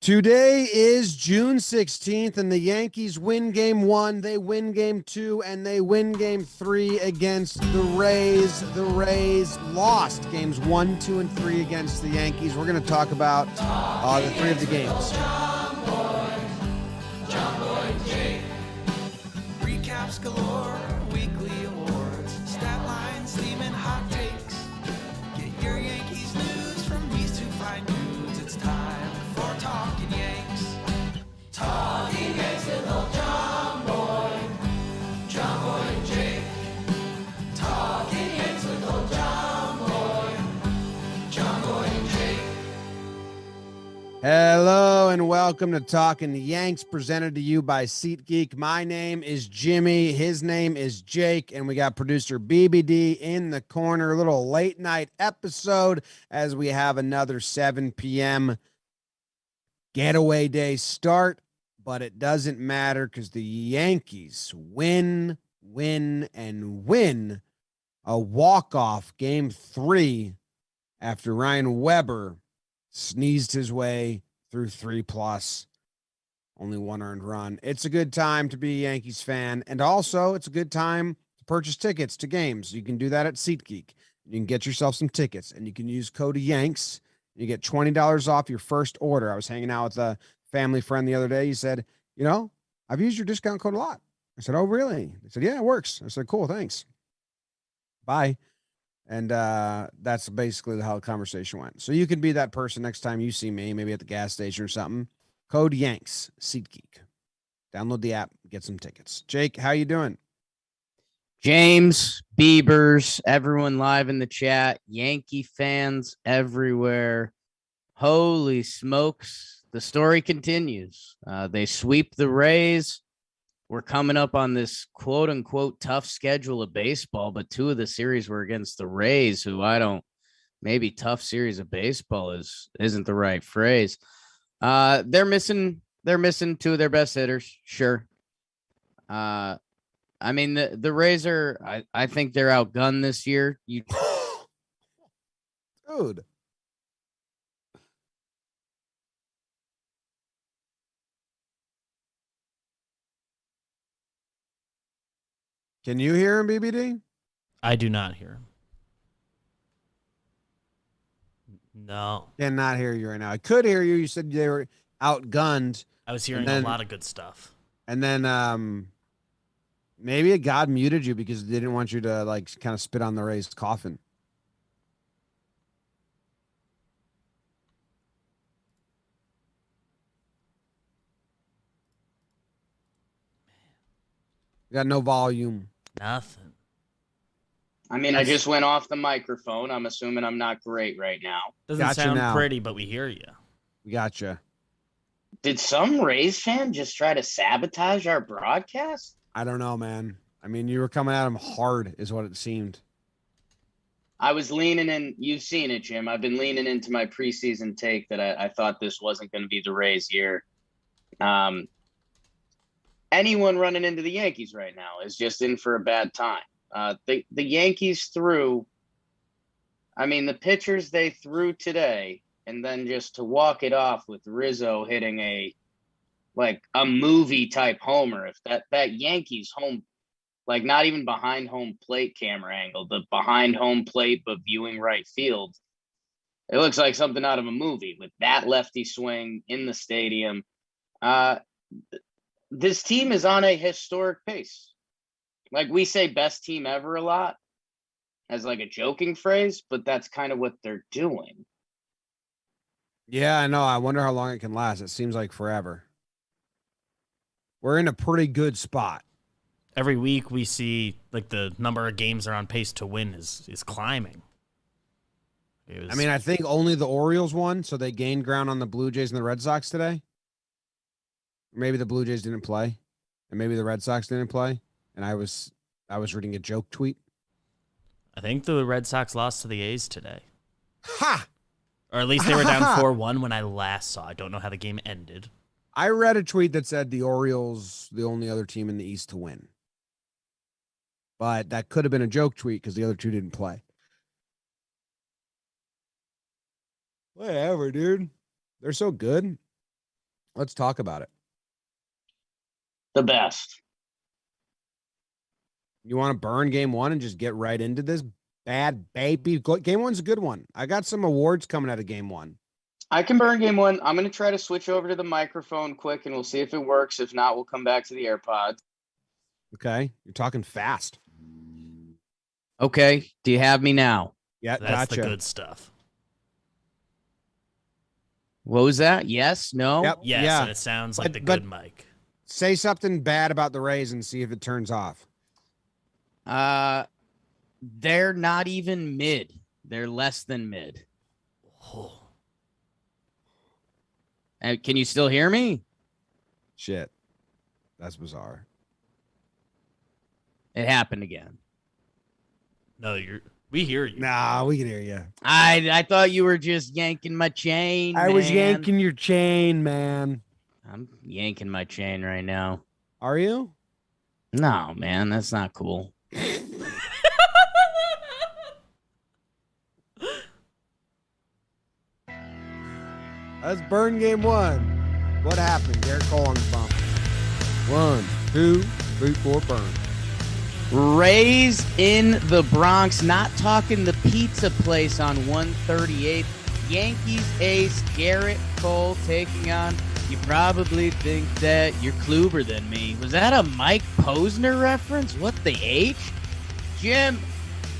Today is June 16th, and the Yankees win game 1, they win game 2, and they win game 3 against the Rays. The Rays lost games 1, 2, and 3 against the Yankees. We're going to talk about the 3 of the games. Recaps galore, weekly awards, stat lines, steam and hot takes. Get your Yankees news from these two fine dudes. It's time for Talkin' Yanks. Talkin' Yanks with old John Boy and Jake. Talkin' Yanks with old John Boy and Jake. Hello and welcome to Talkin' Yanks, presented to you by SeatGeek. My name is Jimmy. His name is Jake, and we got producer BBD in the corner. A little late night episode as we have another 7 p.m. getaway day start, but it doesn't matter because the Yankees win a walk-off game 3 after Ryan Weber sneezed his way through 3+, only 1 earned run. It's a good time to be a Yankees fan, and also it's a good time to purchase tickets to games. You can do that at SeatGeek. You can get yourself some tickets, and you can use code YANKS. You get $20 off your first order. I was hanging out with a family friend the other day. He said, I've used your discount code a lot. I said, oh, really? He said, yeah, it works. I said, cool, thanks. Bye. And that's basically how the conversation went. So you can be that person next time you see me, maybe at the gas station or something. Code YANKS, SeatGeek. Download the app, get some tickets. Jake, how you doing? James, Biebers, everyone live in the chat, Yankee fans everywhere. Holy smokes, the story continues. They sweep the Rays. We're coming up on this quote-unquote tough schedule of baseball, but 2 of the series were against the Rays, who maybe tough series of baseball isn't the right phrase. They're missing 2 of their best hitters, sure. The Rays I think they're outgunned this year. Dude. Can you hear him, BBD? I do not hear him. No. Cannot hear you right now. I could hear you. You said they were outgunned. I was hearing a lot of good stuff. And then maybe God muted you because they didn't want you to kind of spit on the Rays' coffin. You got no volume. Nothing. I just went off the microphone. I'm assuming I'm not great right now. Doesn't sound pretty, but we hear you. We gotcha. Did some Rays fan just try to sabotage our broadcast? I don't know, man. You were coming at him hard is what it seemed. I was leaning in. You've seen it, Jim. I've been leaning into my preseason take that I thought this wasn't going to be the Rays year. Anyone running into the Yankees right now is just in for a bad time. The Yankees threw, the pitchers they threw today, and then just to walk it off with Rizzo hitting a movie type homer. If that Yankees home, not even behind home plate camera angle, the behind home plate but viewing right field, it looks like something out of a movie with that lefty swing in the stadium. This team is on a historic pace. We say best team ever a lot as a joking phrase, but that's kind of what they're doing. Yeah, I know. I wonder how long it can last. It seems like forever. We're in a pretty good spot. Every week we see the number of games they're on pace to win is climbing. I think only the Orioles won, so they gained ground on the Blue Jays and the Red Sox today. Maybe the Blue Jays didn't play, and maybe the Red Sox didn't play. And I was reading a joke tweet. I think the Red Sox lost to the A's today. Ha! Or at least they were down 4-1 when I last saw. I don't know how the game ended. I read a tweet that said the Orioles, the only other team in the East to win. But that could have been a joke tweet because the other 2 didn't play. Whatever, dude. They're so good. Let's talk about it. The best. You want to burn game one and just get right into this bad baby? Game one's a good one. I got some awards coming out of game one. I can burn game one. I'm going to try to switch over to the microphone quick, and we'll see if it works. If not, we'll come back to the AirPods. Okay. You're talking fast. Okay. Do you have me now? Yeah, That's gotcha. the good stuff. What was that? Yes? No? Yep. Yes, Yeah. and it sounds like the But good mic. say something bad about the Rays and see if it turns off. They're not even mid. They're less than mid. Oh. Can you still hear me? Shit. That's bizarre. It happened again. No, we hear you. Nah, we can hear you. I thought you were just yanking my chain. I was man. yanking your chain, man. I'm yanking my chain right now. Are you? No, man, that's not cool. Let's burn game one. What happened? Garrett Cole on the bump. 1, 2, 3, 4, burn. Rays in the Bronx, not talking the pizza place on 138th. Yankees ace Garrett Cole taking on, you probably think that you're Kluber than me. Was that a Mike Posner reference? What the H? Jim,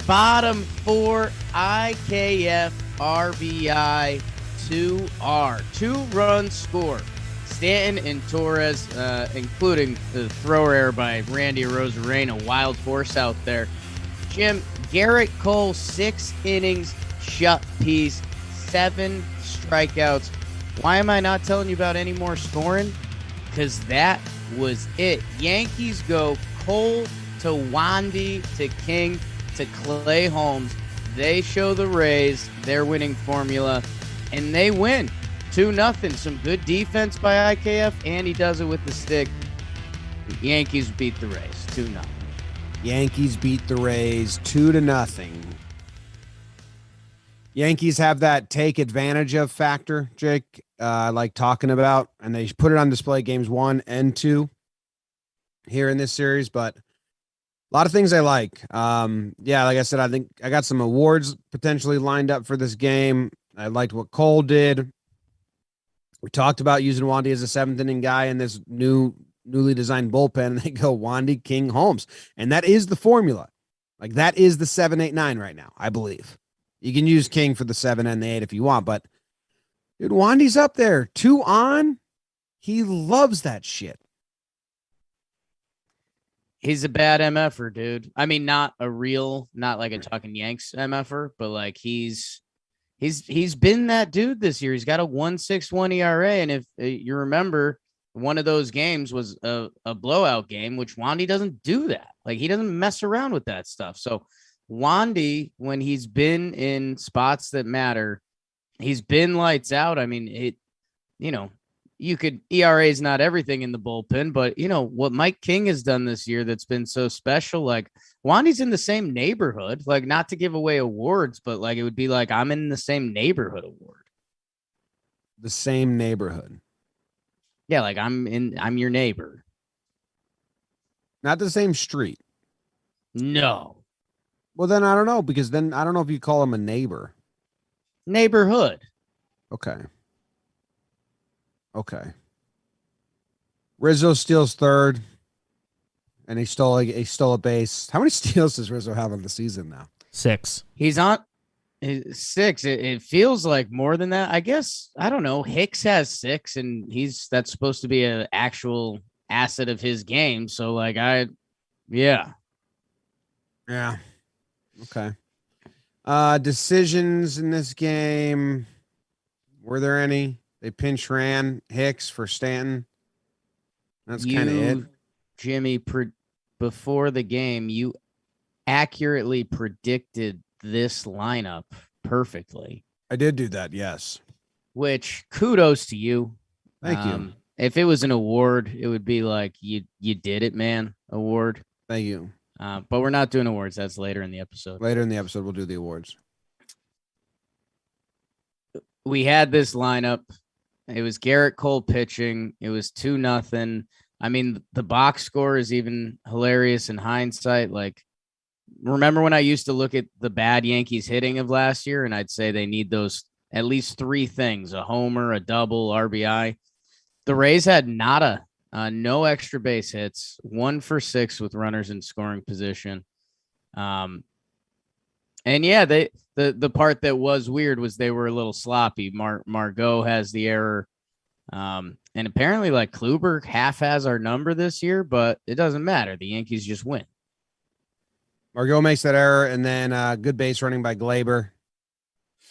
bottom 4, IKF, RBI, 2R. 2-run score. Stanton and Torres, including the thrower error by Randy Arozarena, wild horse out there. Jim, Garrett Cole, 6 innings, shut piece, 7 strikeouts. Why am I not telling you about any more scoring? Because that was it. Yankees go Cole to Wandy to King to Clay Holmes. They show the Rays their winning formula, and they win 2-0. Some good defense by IKF, and he does it with the stick. The Yankees beat the Rays 2-0. Yankees beat the Rays 2-0. Yankees have that take advantage of factor, Jake, I like talking about, and they put it on display games 1 and 2 here in this series, but a lot of things I like. Yeah, like I said, I think I got some awards potentially lined up for this game. I liked what Cole did. We talked about using Wandy as a 7th inning guy in this newly designed bullpen, and they go Wandy, King, Holmes. And that is the formula. Like, that is the 7-8-9 right now, I believe. You can use King for the 7 and the 8 if you want, but dude, Wandy's up there. 2 on. He loves that shit. He's a bad MFer, dude. I mean, not like a talking Yanks MFer, but like he's been that dude this year. He's got a 1.61 ERA, and if you remember, one of those games was a blowout game, which Wandy doesn't do that. Like, he doesn't mess around with that stuff. So Wandy, when he's been in spots that matter, he's been lights out. I mean, ERA is not everything in the bullpen, but what Mike King has done this year that's been so special. Like, Wandy's in the same neighborhood, like, not to give away awards, but like, it would be like, I'm in the same neighborhood award. The same neighborhood. Yeah. Like, I'm your neighbor. Not the same street. No. Well, then I don't know, because then I don't know if you call him a neighbor. Neighborhood. Okay. Rizzo steals 3rd, and he stole a base. How many steals does Rizzo have on the season now? 6. He's on 6. It feels like more than that. I guess, I don't know. Hicks has 6, and that's supposed to be an actual asset of his game. So like, yeah. Okay. Decisions in this game. Were there any? They pinch ran Hicks for Stanton. That's kind of it. Jimmy, before the game, you accurately predicted this lineup perfectly. I did do that, yes. Which, kudos to you. Thank you. If it was an award, it would be like, you did it, man. Award. Thank you. But we're not doing awards. That's later in the episode. Later in the episode, we'll do the awards. We had this lineup, It was Garrett Cole pitching. It was 2-0. I mean, the box score is even hilarious in hindsight. Like, remember when I used to look at the bad Yankees hitting of last year, and I'd say they need those at least three things: a homer, a double, RBI. The Rays had nada, no extra base hits, 1 for 6 with runners in scoring position. And yeah, the part that was weird was they were a little sloppy. Margot has the error. And apparently, like, Kluber half has our number this year, but it doesn't matter. The Yankees just win. Margot makes that error, and then good base running by Glaber,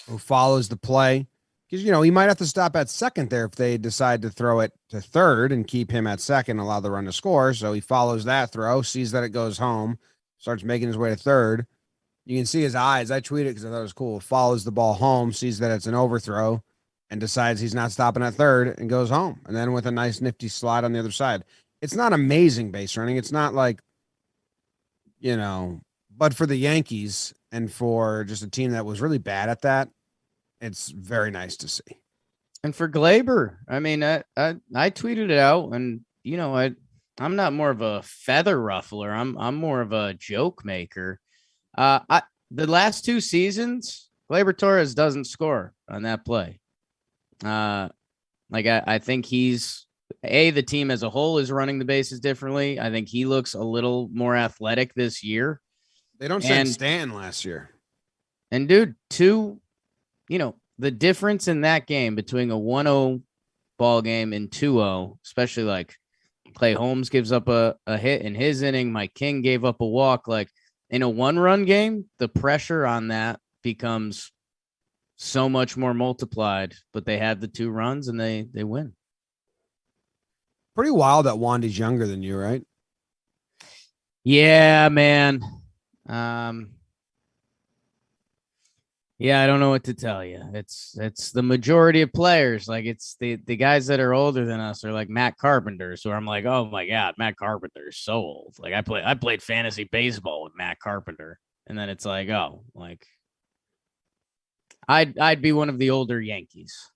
who follows the play. Because, he might have to stop at second there if they decide to throw it to third and keep him at second, allow the run to score. So he follows that throw, sees that it goes home, starts making his way to third. You can see his eyes. I tweeted because I thought it was cool. Follows the ball home, sees that it's an overthrow, and decides he's not stopping at third and goes home. And then with a nice nifty slide on the other side. It's not amazing base running. It's not like, but for the Yankees and for just a team that was really bad at that, it's very nice to see. And for Glaber, I mean, I tweeted it out, and I'm not more of a feather ruffler. I'm more of a joke maker. The last 2 seasons, Glaber Torres doesn't score on that play. I think he's the team as a whole is running the bases differently. I think he looks a little more athletic this year. They don't send Stan last year. And dude, the difference in that game between a 1-0 ball game and 2-0, especially like Clay Holmes gives up a hit in his inning, Mike King gave up a walk. Like, in a 1-run game, the pressure on that becomes so much more multiplied, but they have the 2 runs and they win. Pretty wild that Wandy's younger than you, right? Yeah, man. Yeah, I don't know what to tell you. It's the majority of players. Like, it's the guys that are older than us are like Matt Carpenter. So I'm like, oh my God, Matt Carpenter is so old. Like, I played fantasy baseball with Matt Carpenter. And then it's like, oh, like, I'd be one of the older Yankees.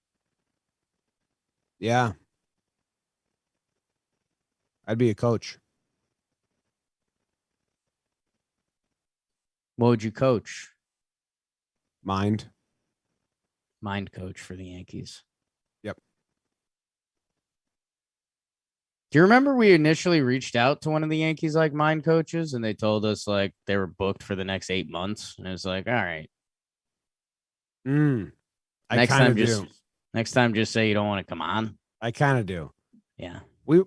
Yeah. I'd be a coach. What would you coach? Mind coach for the Yankees. Yep. Do you remember we initially reached out to one of the Yankees like mind coaches, and they told us like they were booked for the next 8 months, and it was like, all right. I kind of do. Next time, just say you don't want to come on. I kind of do. Yeah. We've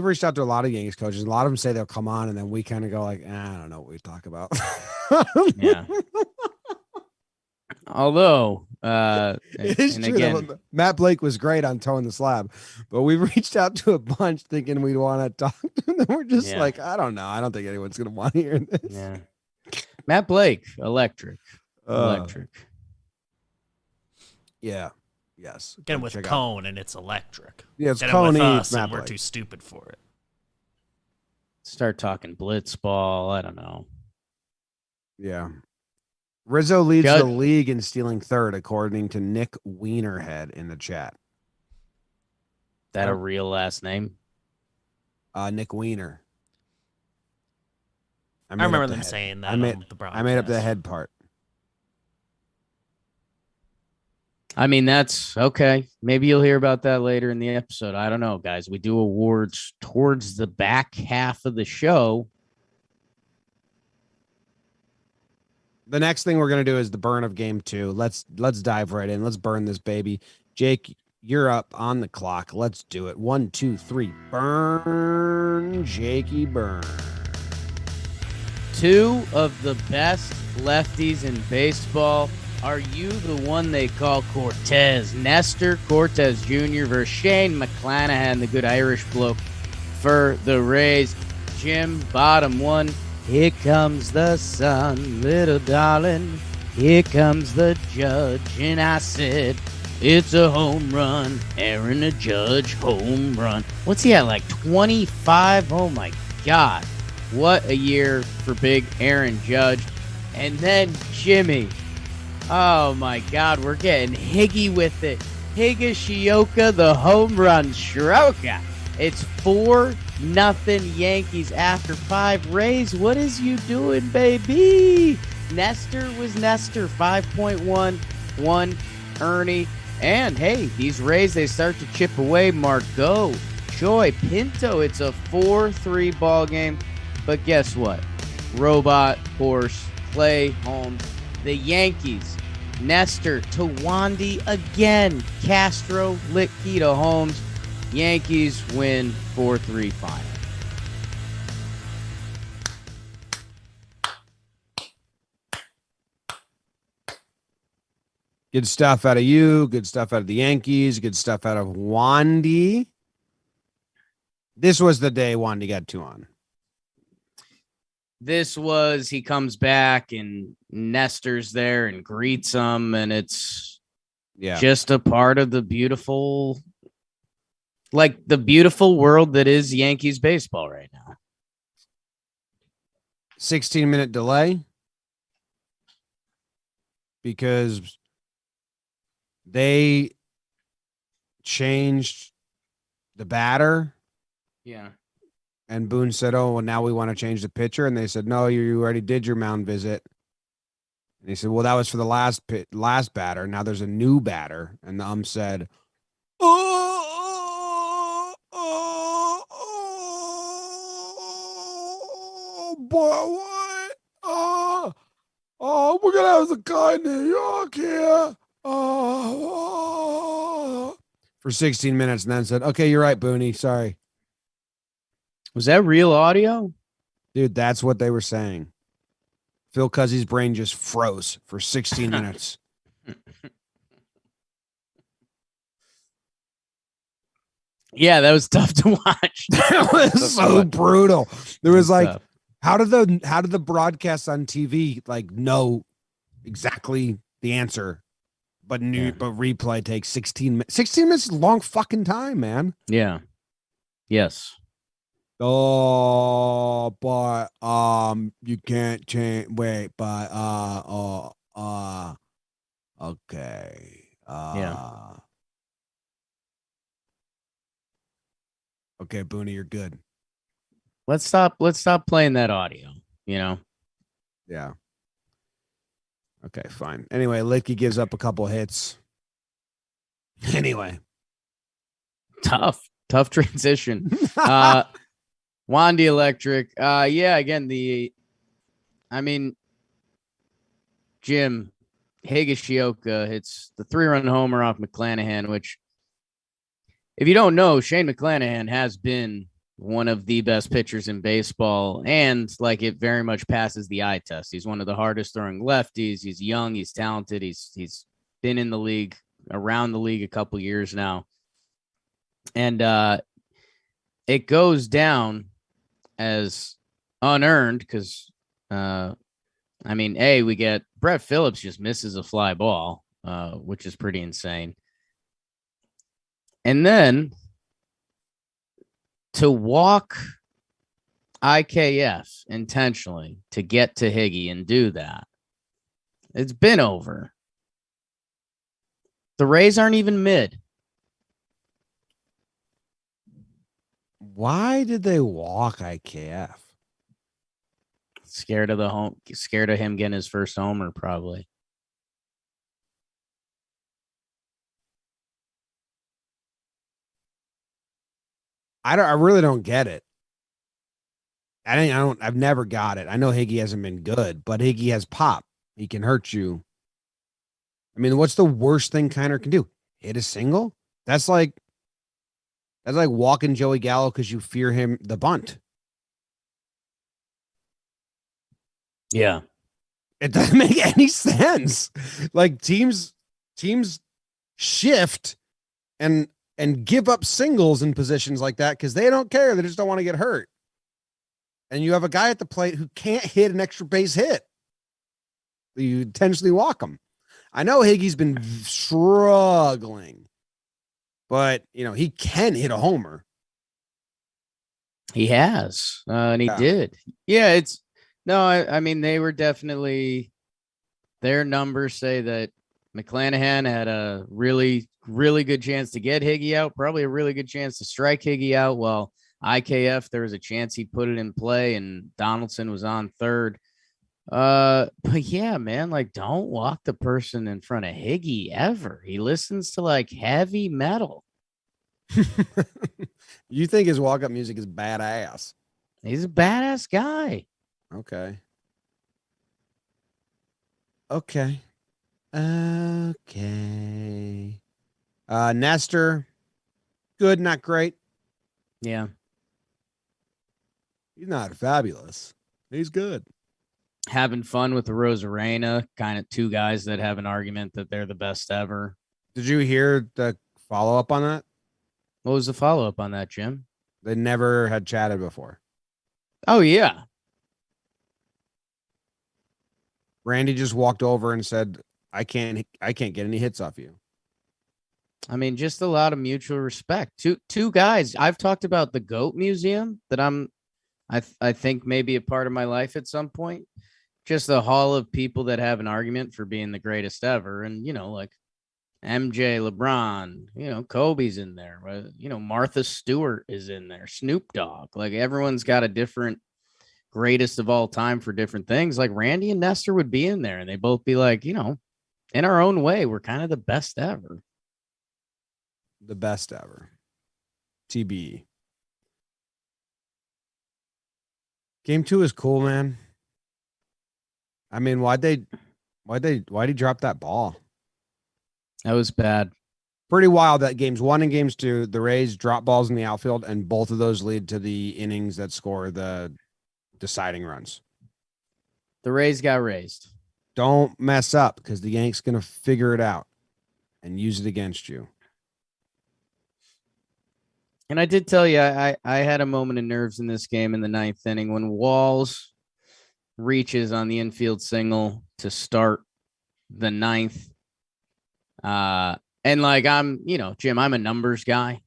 reached out to a lot of Yankees coaches. A lot of them say they'll come on, and then we kind of go like, I don't know what we talk about. Yeah. Although, it is true. Again, Matt Blake was great on Towing the Slab, but we've reached out to a bunch thinking we'd want to talk to them. And we're just like, I don't know. I don't think anyone's going to want to hear this. Yeah. Matt Blake, electric. Yeah. Yes. Get him with Cone and it's electric. Yeah, it's Get Cone him with us Matt and we're Blake. too stupid for it. Start talking blitzball. I don't know. Yeah. Rizzo leads the league in stealing third, according to Nick Wienerhead in the chat. That a real last name? Nick Wiener. I remember them saying that. I made up the head part. I mean, that's okay. Maybe you'll hear about that later in the episode. I don't know, guys. We do awards towards the back half of the show. The next thing we're going to do is the burn of game 2. Let's dive right in. Let's burn this baby. Jake, you're up on the clock. Let's do it. 1, 2, 3. Burn, Jakey, burn. 2 of the best lefties in baseball. Are you the one they call Cortez? Nestor Cortez Jr. versus Shane McClanahan, the good Irish bloke for the Rays. Jim, bottom 1. Here comes the sun, little darling. Here comes the judge. And I said, it's a home run. Aaron the Judge, home run. What's he at, like 25? Oh, my God. What a year for big Aaron Judge. And then Jimmy. Oh, my God. We're getting higgy with it. Higashioka, the home run stroker. It's 4-0 Yankees after 5. Rays, what is you doing, baby? Nestor was Nestor, 5.1, 1 Ernie. And, hey, these Rays, they start to chip away. Margot, Joy, Pinto, it's a 4-3 ball game. But guess what? Robot, Horse, Clay, Holmes, the Yankees, Nestor to Wandy again. Castro, Litke to Holmes. Yankees win 4-3 final. Good stuff out of you. Good stuff out of the Yankees. Good stuff out of Wandy. This was the day Wandy got 2 on. This was, he comes back and Nestor's there and greets him, and it's just a part of the beautiful, like the beautiful world that is Yankees baseball right now. 16-minute delay because they changed the batter. Yeah. And Boone said, oh, well, now we want to change the pitcher. And they said, no, you already did your mound visit. And he said, well, that was for the last batter. Now there's a new batter. And the said, oh, boy, what? We're going to have the guy in New York here. For 16 minutes. And then said, okay, you're right, Booney. Sorry. Was that real audio? Dude, that's what they were saying. Phil Cuzzy's brain just froze for 16 minutes. Yeah, that was tough to watch. That was so brutal. There was like, tough. How did the broadcast on TV like know exactly the answer? But replay takes 16 minutes. 16 minutes is a long fucking time, man. Yeah. Yes. Oh, but you can't change. Wait, but okay. Yeah. Okay, Booney, you're good. Let's stop playing that audio. You know. Yeah. Okay, fine. Anyway, Litke gives up a couple hits. Anyway, tough transition. Wandy Electric. Again, Jim Higashioka hits the 3-run homer off McClanahan, which, if you don't know, Shane McClanahan has been one of the best pitchers in baseball, and like it very much passes the eye test. He's one of the hardest throwing lefties. He's young. He's talented. He's been in the league, around the league a couple years now. And it goes down as unearned because, we get Brett Phillips just misses a fly ball, which is pretty insane. And then to walk IKF intentionally to get to Higgy and do that, it's been over. The Rays aren't even mid. Why did they walk IKF? Scared of him getting his first homer, probably. I really don't get it. I've never got it. I know Higgy hasn't been good, but Higgy has pop. He can hurt you. I mean, what's the worst thing Kiner can do? Hit a single? That's like walking Joey Gallo because you fear him the bunt. Yeah. It doesn't make any sense. Like teams shift and give up singles in positions like that because they don't care. They just don't want to get hurt. And you have a guy at the plate who can't hit an extra base hit. You intentionally walk him. I know Higgy's been struggling, but he can hit a homer. He has, and he did. Yeah, they were definitely, their numbers say that McClanahan had a really, really good chance to get Higgy out, probably a really good chance to strike Higgy out. Well, IKF, there was a chance he put it in play, and Donaldson was on third. But yeah, man, like, don't walk the person in front of Higgy ever. He listens to like heavy metal. You think his walk-up music is badass? He's a badass guy. Okay. Okay. Nestor, good, not great. Yeah. He's not fabulous. He's good. Having fun with the Rosarena, kind of two guys that have an argument that they're the best ever. Did you hear the follow-up on that? What was the follow-up on that, Jim? They never had chatted before. Oh, yeah. Randy just walked over and said, I can't get any hits off you. I mean, just a lot of mutual respect. Two guys. I've talked about the GOAT Museum that I think may be a part of my life at some point. Just a hall of people that have an argument for being the greatest ever. And, like MJ, LeBron, Kobe's in there. Martha Stewart is in there. Snoop Dogg. Like, everyone's got a different greatest of all time for different things. Like Randy and Nestor would be in there, and they both be like, in our own way, we're kind of the best ever. The best ever. TBE. Game 2 is cool, man. I mean, why'd he drop that ball? That was bad. Pretty wild that games 1 and games 2, the Rays drop balls in the outfield, and both of those lead to the innings that score the deciding runs. The Rays got raised. Don't mess up, because the Yanks going to figure it out and use it against you. And I did tell you, I had a moment of nerves in this game in the 9th inning when Walls reaches on the infield single to start the 9th. And like, Jim, I'm a numbers guy.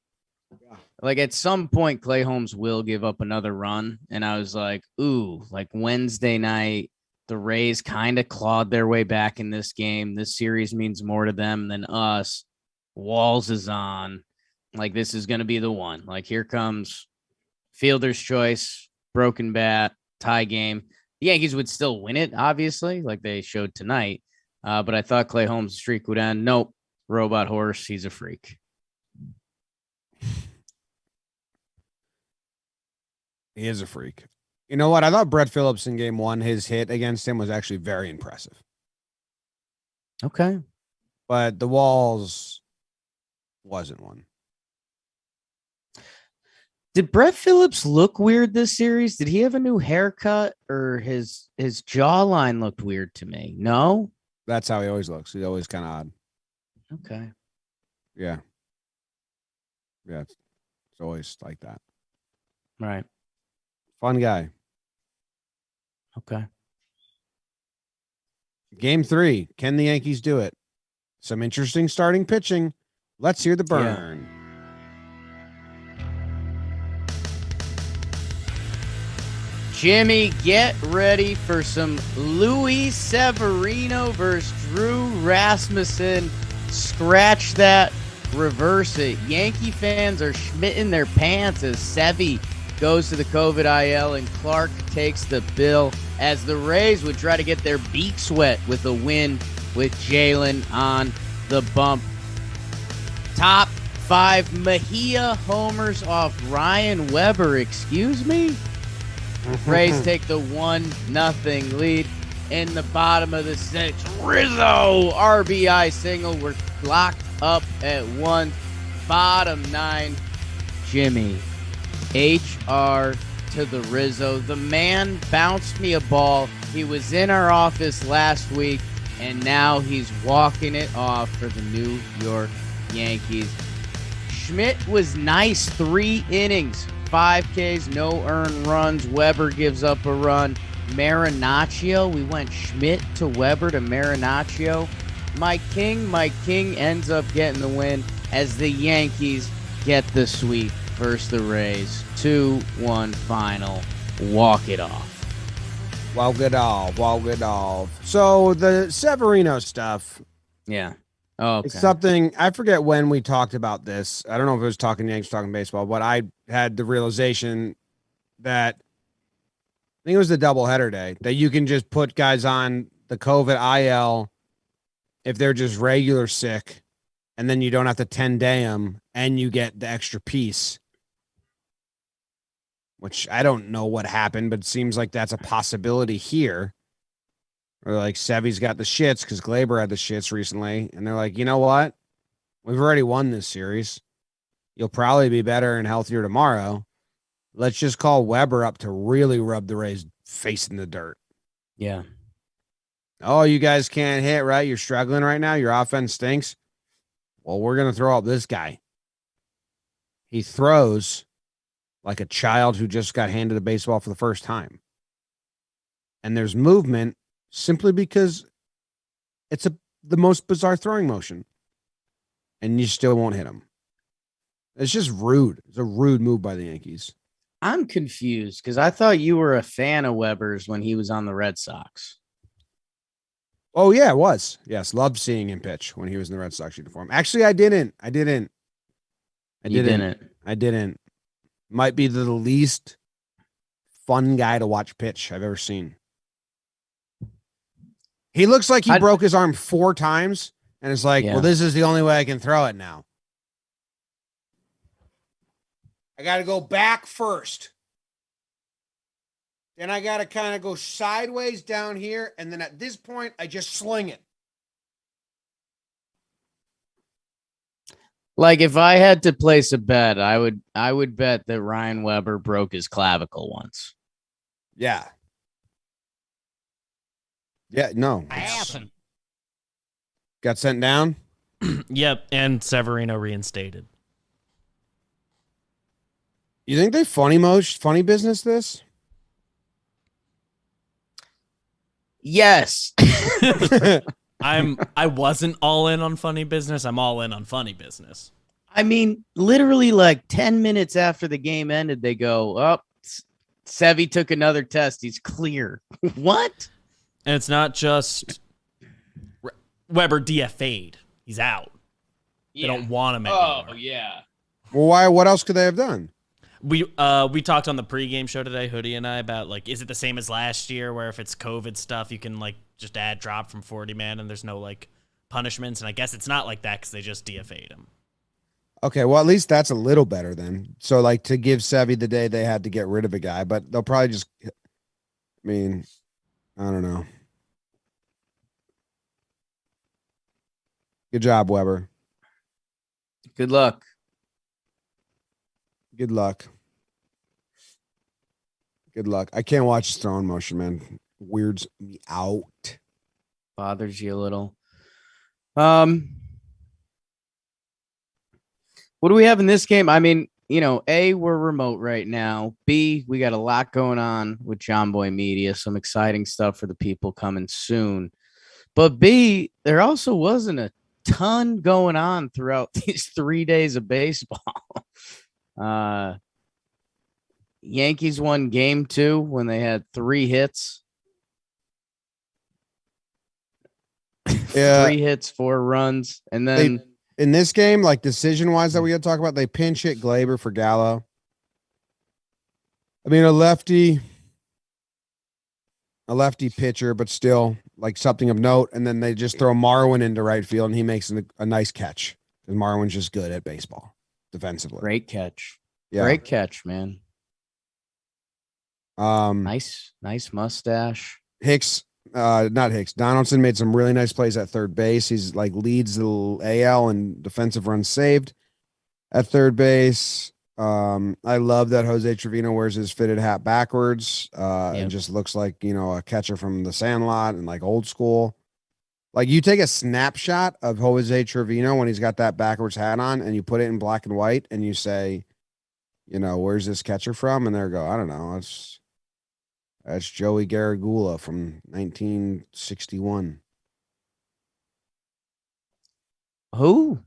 Like, at some point, Clay Holmes will give up another run. And I was like, ooh, like Wednesday night, the Rays kind of clawed their way back in this game. This series means more to them than us. Walls is on. Like, this is going to be the one. Like, here comes fielder's choice, broken bat, tie game. The Yankees would still win it, obviously, like they showed tonight. But I thought Clay Holmes' streak would end. Nope. Robot horse. He's a freak. He is a freak. You know what? I thought Brett Phillips in game 1, his hit against him was actually very impressive. Okay. But the Walls wasn't one. Did Brett Phillips look weird this series? Did he have a new haircut, or his jawline looked weird to me? No? That's how he always looks. He's always kind of odd. Okay. Yeah. Yeah. It's always like that. Right. Fun guy. Okay. Game 3. Can the Yankees do it? Some interesting starting pitching. Let's hear the burn. Yeah. Jimmy, get ready for some Luis Severino versus Drew Rasmussen. Scratch that, reverse it. Yankee fans are schmitting their pants as Sevy goes to the COVID IL and Clark takes the bill as the Rays would try to get their beaks wet with a win with Jalen on the bump. Top 5 Mejia homers off Ryan Weber. Excuse me? Rays take the 1-0 lead in the bottom of the 6th. Rizzo RBI single. We're locked up at 1. Bottom 9. Jimmy. HR to the Rizzo. The man bounced me a ball. He was in our office last week, and now he's walking it off for the New York Yankees. Schmidt was nice. 3 innings. 5 Ks, no earned runs. Weber gives up a run. Marinaccio, we went Schmidt to Weber to Marinaccio. Mike King ends up getting the win as the Yankees get the sweep versus the Rays. 2-1 final. Walk it off. Walk it off. So the Severino stuff, Yeah. Oh, okay. It's something I forget when we talked about this. I don't know if it was talking Yanks, talking baseball, but I had the realization that I think it was the doubleheader day that you can just put guys on the COVID IL if they're just regular sick, and then you don't have to 10-day them, and you get the extra piece. Which I don't know what happened, but it seems like that's a possibility here. Or like Sevy's got the shits because Glaber had the shits recently, and they're like, you know what? We've already won this series. You'll probably be better and healthier tomorrow. Let's just call Weber up to really rub the Rays' face in the dirt. Yeah. Oh, you guys can't hit, right? You're struggling right now. Your offense stinks. Well, we're going to throw up this guy. He throws like a child who just got handed a baseball for the first time. And there's movement simply because it's the most bizarre throwing motion. And you still won't hit him. It's just rude. It's a rude move by the Yankees. I'm confused because I thought you were a fan of Weber's when he was on the Red Sox. Oh, yeah, it was. Yes, loved seeing him pitch when he was in the Red Sox uniform. Actually, I didn't. Might be the least fun guy to watch pitch I've ever seen. He looks like he broke his arm 4 times, and it's like, well, this is the only way I can throw it now. I got to go back first. Then I got to kind of go sideways down here, and then at this point, I just sling it. Like if I had to place a bet, I would bet that Ryan Weber broke his clavicle once. Yeah. Yeah, no. Got sent down? Yep, and Severino reinstated. You think they funny business this? Yes. I wasn't all in on funny business. I'm all in on funny business. I mean, literally like 10 minutes after the game ended, they go, oh, Sevy took another test. He's clear. What? And it's not just Weber DFA'd. He's out. Yeah. They don't want him anymore. Oh, yeah. Well, why? What else could they have done? We talked on the pregame show today, Hoodie and I, about like, is it the same as last year where if it's COVID stuff, you can like just add drop from 40-man and there's no like punishments? And I guess it's not like that because they just DFA'd him. Okay, well, at least that's a little better then. So like to give Sevy the day they had to get rid of a guy, but they'll probably just, I mean, I don't know. Good job, Weber. Good luck. Good luck. Good luck. I can't watch his throwing motion, man. Weirds me out. Bothers you a little. What do we have in this game? I mean, A, we're remote right now. B, we got a lot going on with John Boy Media. Some exciting stuff for the people coming soon. But B, there also wasn't a ton going on throughout these 3 days of baseball. Yankees won game 2 when they had 3 hits. Yeah. 3 hits, 4 runs. And then in this game, like decision wise that we had to talk about, they pinch hit Glaber for Gallo. I mean, a lefty pitcher, but still like something of note. And then they just throw Marwin into right field and he makes a nice catch. And Marwin's just good at baseball defensively. Great catch. Yeah. Great catch, man. Nice mustache. Not Hicks. Donaldson made some really nice plays at third base. He's like leads the AL in defensive runs saved at third base. I love that Jose Trevino wears his fitted hat backwards. And just looks like, a catcher from the Sandlot and like old school. Like you take a snapshot of Jose Trevino when he's got that backwards hat on and you put it in black and white and you say, where's this catcher from? And they go, I don't know. That's Joey Garagula from 1961. Who?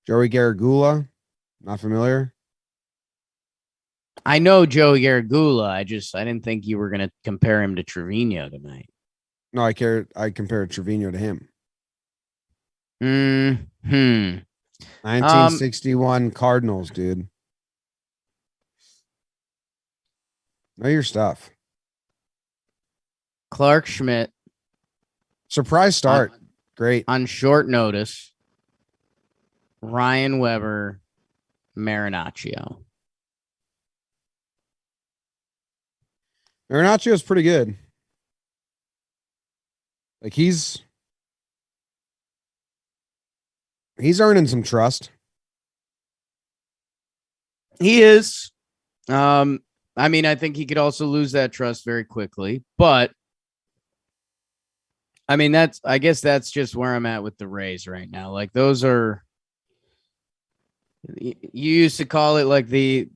Joey Garagula. Not familiar? I know Joey Garagula. I didn't think you were going to compare him to Trevino tonight. No, I compared Trevino to him. Hmm. 1961 Cardinals, dude. Know your stuff. Clark Schmidt Surprise start. Great. on short notice. Ryan Weber, Marinaccio. Marinaccio is pretty good. Like he's earning some trust. He is. I mean, I think he could also lose that trust very quickly, but I mean, I guess that's just where I'm at with the Rays right now. Like those are, you used to call it like the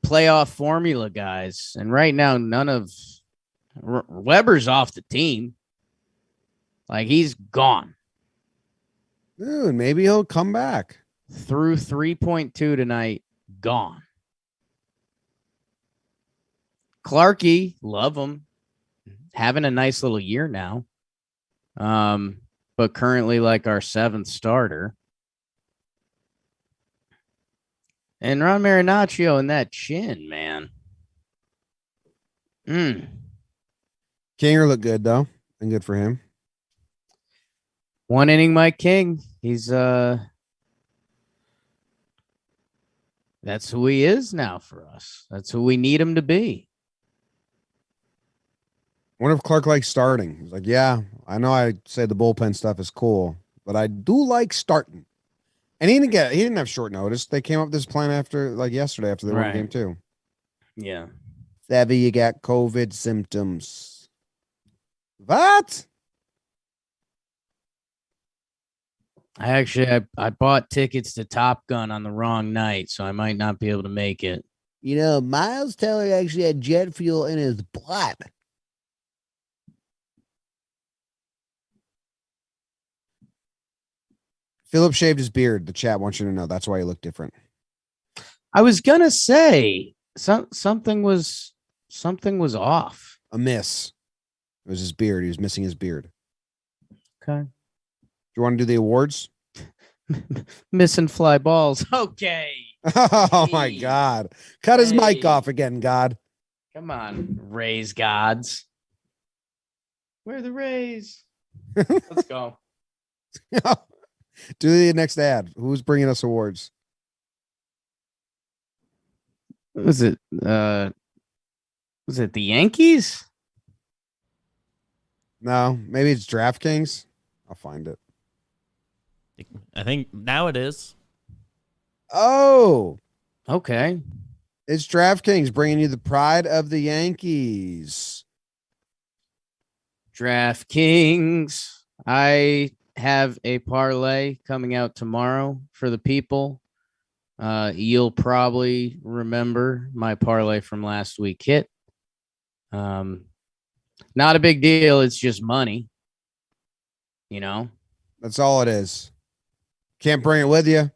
playoff formula guys. And right now, none of Weber's off the team. Like he's gone. Dude, maybe he'll come back. Through 3.2 tonight, gone. Clarky, love him. Having a nice little year now. But currently like our 7th starter. And Ron Marinaccio and that chin, man. Kinger looked good though, and good for him. 1 inning Mike King. He's that's who he is now for us. That's who we need him to be. Wonder if Clark likes starting. He's like, yeah, I know I say the bullpen stuff is cool, but I do like starting. And he didn't have short notice. They came up with this plan after yesterday after they won game 2. Yeah. Savvy, you got COVID symptoms. What? I bought tickets to Top Gun on the wrong night, so I might not be able to make it. You know, Miles Teller actually had jet fuel in his blood. Philip shaved his beard. The chat wants you to know. That's why he looked different. I was gonna say something was off. A miss. It was his beard. He was missing his beard. Okay. Do you want to do the awards? Missing fly balls. Okay. Oh my God. Cut his mic off again, God. Come on, Rays gods. Where are the Rays? Let's go. Do the next ad. Who's bringing us awards? Was it the Yankees? No, maybe it's DraftKings. I'll find it. I think now it is. Oh, okay. It's DraftKings bringing you the pride of the Yankees. DraftKings. I have a parlay coming out tomorrow for the people. You'll probably remember my parlay from last week hit. Not a big deal. It's just money. You know? That's all it is. Can't bring it with you.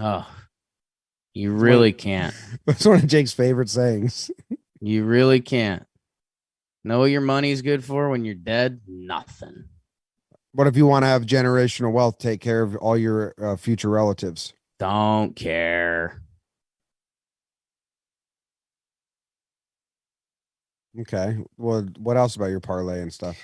Oh, you really can't. That's one of Jake's favorite sayings. You really can't. Know what your money's good for when you're dead? Nothing. What if you want to have generational wealth, take care of all your future relatives? Don't care. Okay. Well, what else about your parlay and stuff?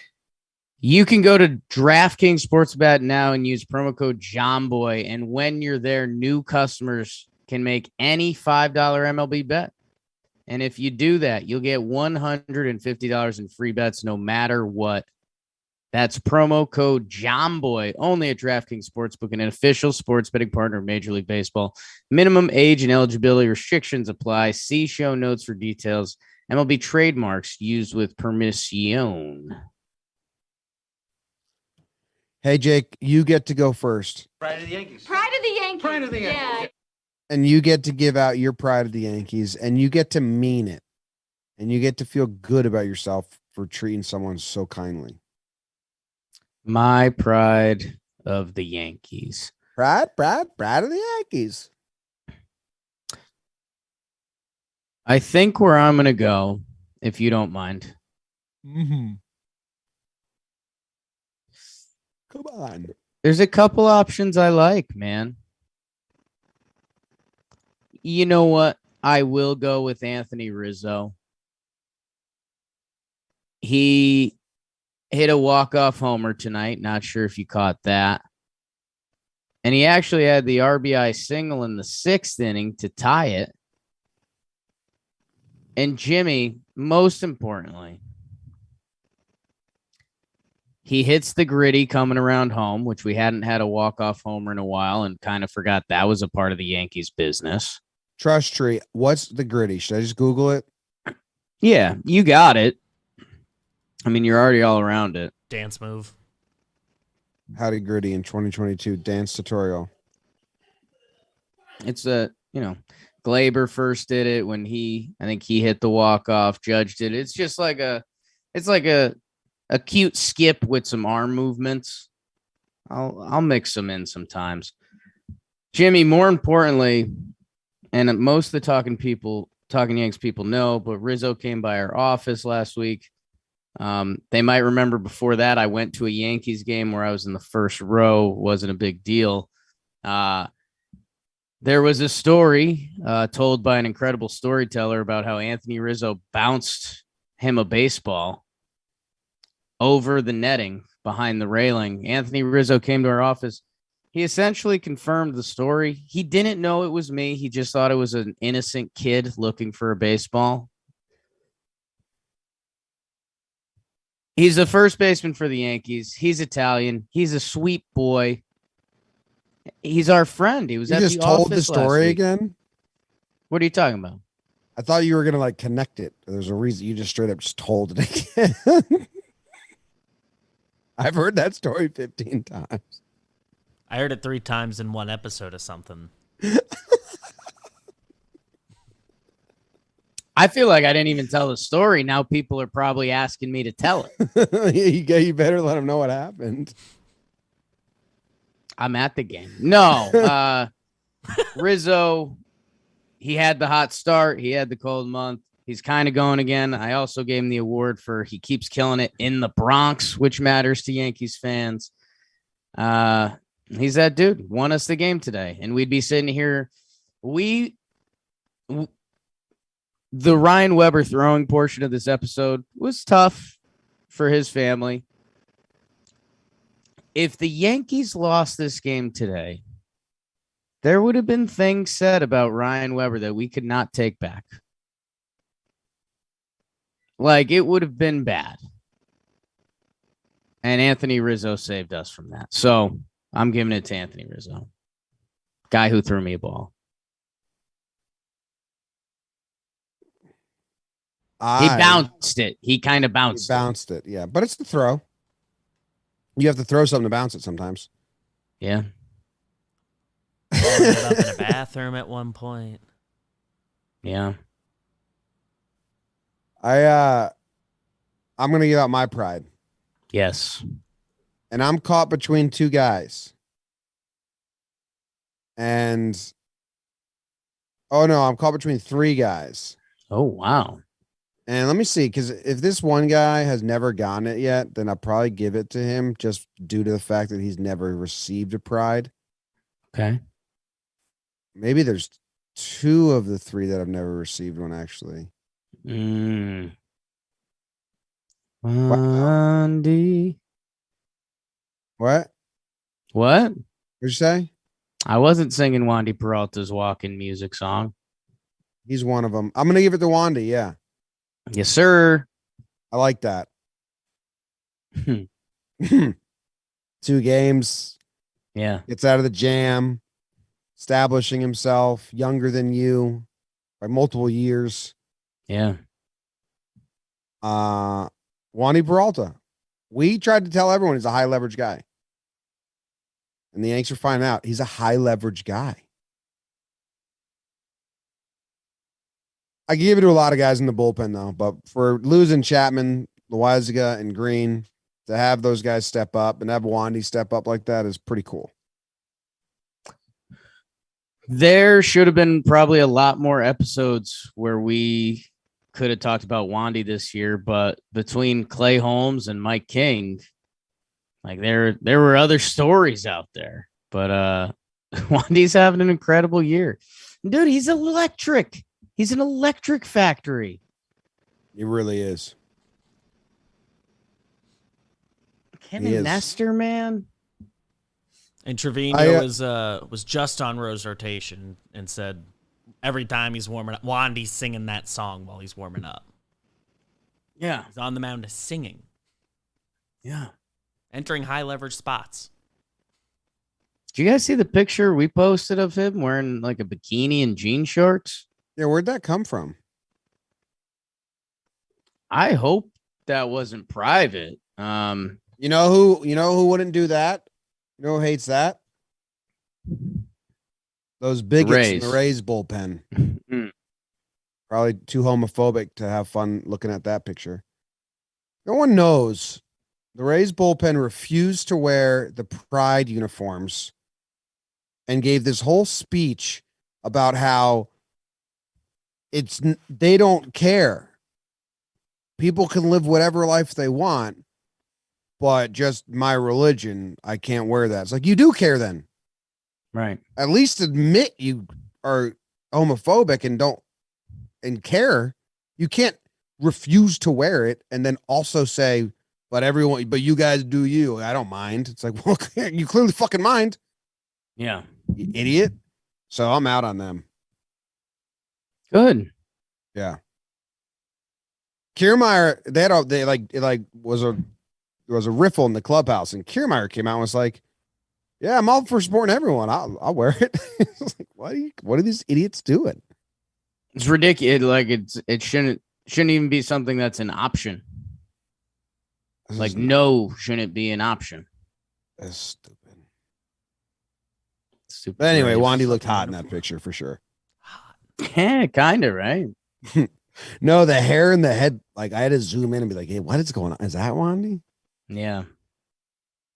You can go to DraftKings Sportsbet now and use promo code JOHNBOY. And when you're there, new customers can make any $5 MLB bet. And if you do that, you'll get $150 in free bets no matter what. That's promo code JOHNBOY only at DraftKings Sportsbook, an official sports betting partner of Major League Baseball. Minimum age and eligibility restrictions apply. See show notes for details. MLB trademarks used with permission. Hey, Jake, you get to go first. Pride of the Yankees. Pride of the Yankees. Pride of the Yankees. Yeah. And you get to give out your pride of the Yankees, and you get to mean it. And you get to feel good about yourself for treating someone so kindly. My pride of the Yankees. Pride of the Yankees. I think where I'm going to go, if you don't mind. Mm-hmm. Come on. There's a couple options I like, man. You know what? I will go with Anthony Rizzo. He hit a walk-off homer tonight. Not sure if you caught that. And he actually had the RBI single in the 6th inning to tie it. And Jimmy, most importantly, he hits the gritty coming around home, which we hadn't had a walk-off homer in a while and kind of forgot that was a part of the Yankees business. Trust tree. What's the gritty? Should I just Google it? Yeah, you got it. I mean, you're already all around it. Dance move. How to gritty in 2022 dance tutorial. It's Glaber first did it when I think he hit the walk-off. Judge did it. It's just like a cute skip with some arm movements. I'll mix them in sometimes. Jimmy, more importantly, and most of the Talking Yanks people know, but Rizzo came by our office last week. They might remember before that I went to a Yankees game where I was in the first row. Wasn't a big deal. There was a story told by an incredible storyteller about how Anthony Rizzo bounced him a baseball over the netting behind the railing. Anthony Rizzo came to our office. He essentially confirmed the story. He didn't know it was me. He just thought it was an innocent kid looking for a baseball. He's the first baseman for the Yankees. He's Italian. He's a sweet boy. He's our friend. He was You at just the told the office last story week. again? What are you talking about? I thought you were gonna like connect it. There's a reason you just straight up just told it again. I've heard that story 15 times. I heard it 3 times in one episode of something. I feel like I didn't even tell the story. Now people are probably asking me to tell it. You better let them know what happened. I'm at the game. No. Rizzo, he had the hot start. He had the cold month. He's kind of going again. I also gave him the award for he keeps killing it in the Bronx, which matters to Yankees fans. He's that dude. Won us the game today. And we'd be sitting here. The Ryan Weber throwing portion of this episode was tough for his family. If the Yankees lost this game today, there would have been things said about Ryan Weber that we could not take back. Like, it would have been bad. And Anthony Rizzo saved us from that. So I'm giving it to Anthony Rizzo. Guy who threw me a ball. He bounced it. He kind of bounced it. Yeah. But it's the throw. You have to throw something to bounce it sometimes. Yeah. Ended up in a bathroom at one point. Yeah. I'm gonna give out my pride. Yes. And I'm caught between 2 guys. And I'm caught between 3 guys. Oh, wow. And let me see, because if this one guy has never gotten it yet, then I'll probably give it to him just due to the fact that he's never received a pride. Okay. Maybe there's 2 of the 3 that have never received one, actually. Wandy. What? What? What'd you say? I wasn't singing Wandy Peralta's walk-in music song. He's one of them. I'm going to give it to Wandy, yeah. Yes, sir. I like that. 2 games. Yeah. Gets out of the jam. Establishing himself. Younger than you. By multiple years. Yeah. Wandy Peralta. We tried to tell everyone he's a high leverage guy. And the Yanks are finding out he's a high leverage guy. I give it to a lot of guys in the bullpen, though. But for losing Chapman, Loaizaga, and Green, to have those guys step up and have Wandy step up like that is pretty cool. There should have been probably a lot more episodes where we could have talked about Wandy this year, but between Clay Holmes and Mike King, Like there were other stories out there, but Wandy's having an incredible year. Dude, he's electric. He's an electric factory. He really is. Ken and Nestor, man. And Trevino was just on Rose rotation and said every time he's warming up, Wandy's singing that song while he's warming up. Yeah. He's on the mound singing. Yeah. Entering high leverage spots. Did you guys see the picture we posted of him wearing like a bikini and jean shorts? Yeah, where'd that come from? I hope that wasn't private. You know who wouldn't do that? You know who hates that? Those bigots in the Rays bullpen. Probably too homophobic to have fun looking at that picture. No one knows the Rays bullpen refused to wear the pride uniforms and gave this whole speech about how they don't care. People can live whatever life they want, but just my religion, I can't wear that. It's like, you do care then. Right. At least admit you are homophobic and care. You can't refuse to wear it and then also say, but you guys do you. I don't mind. It's like, well, you clearly fucking mind. Yeah. You idiot. So I'm out on them. Good. Yeah. Kiermaier, was a riffle in the clubhouse, and Kiermaier came out and was like, yeah, I'm all for supporting everyone. I'll wear it. It's like, what are these idiots doing? It's ridiculous. Like it shouldn't even be something that's an option. Like no shouldn't be an option. That's stupid. But anyway, Wandy looked hot in that picture for sure. Yeah, kind of, right? No, the hair and the head, like I had to zoom in and be like, hey, what is going on? Is that Wandy? Yeah.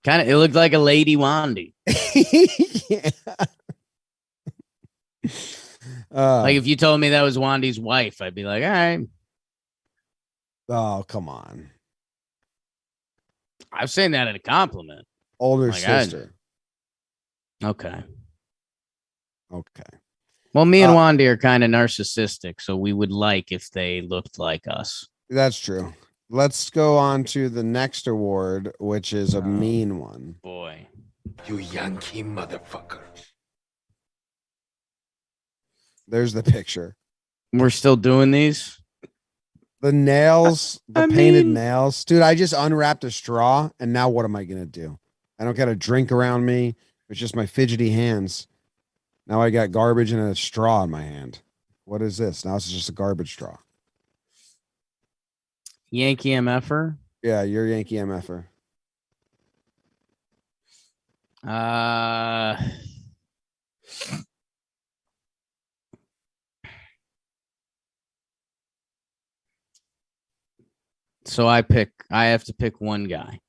Kind of, it looked like a lady Wandy. Yeah. Like if you told me that was Wandy's wife, I'd be like, all right. Oh, come on. I was saying that as a compliment. Older sister. Okay. Okay. Well, me and Wandy are kind of narcissistic, so we would like if they looked like us. That's true. Let's go on to the next award, which is a mean one. Boy. You Yankee motherfucker. There's the picture. We're still doing these? The nails, painted nails. Dude, I just unwrapped a straw, and now what am I going to do? I don't got a drink around me. It's just my fidgety hands. Now I got garbage and a straw in my hand. What is this? Now it's just a garbage straw. Yankee MFer? Yeah, you're Yankee MFer. So I have to pick one guy.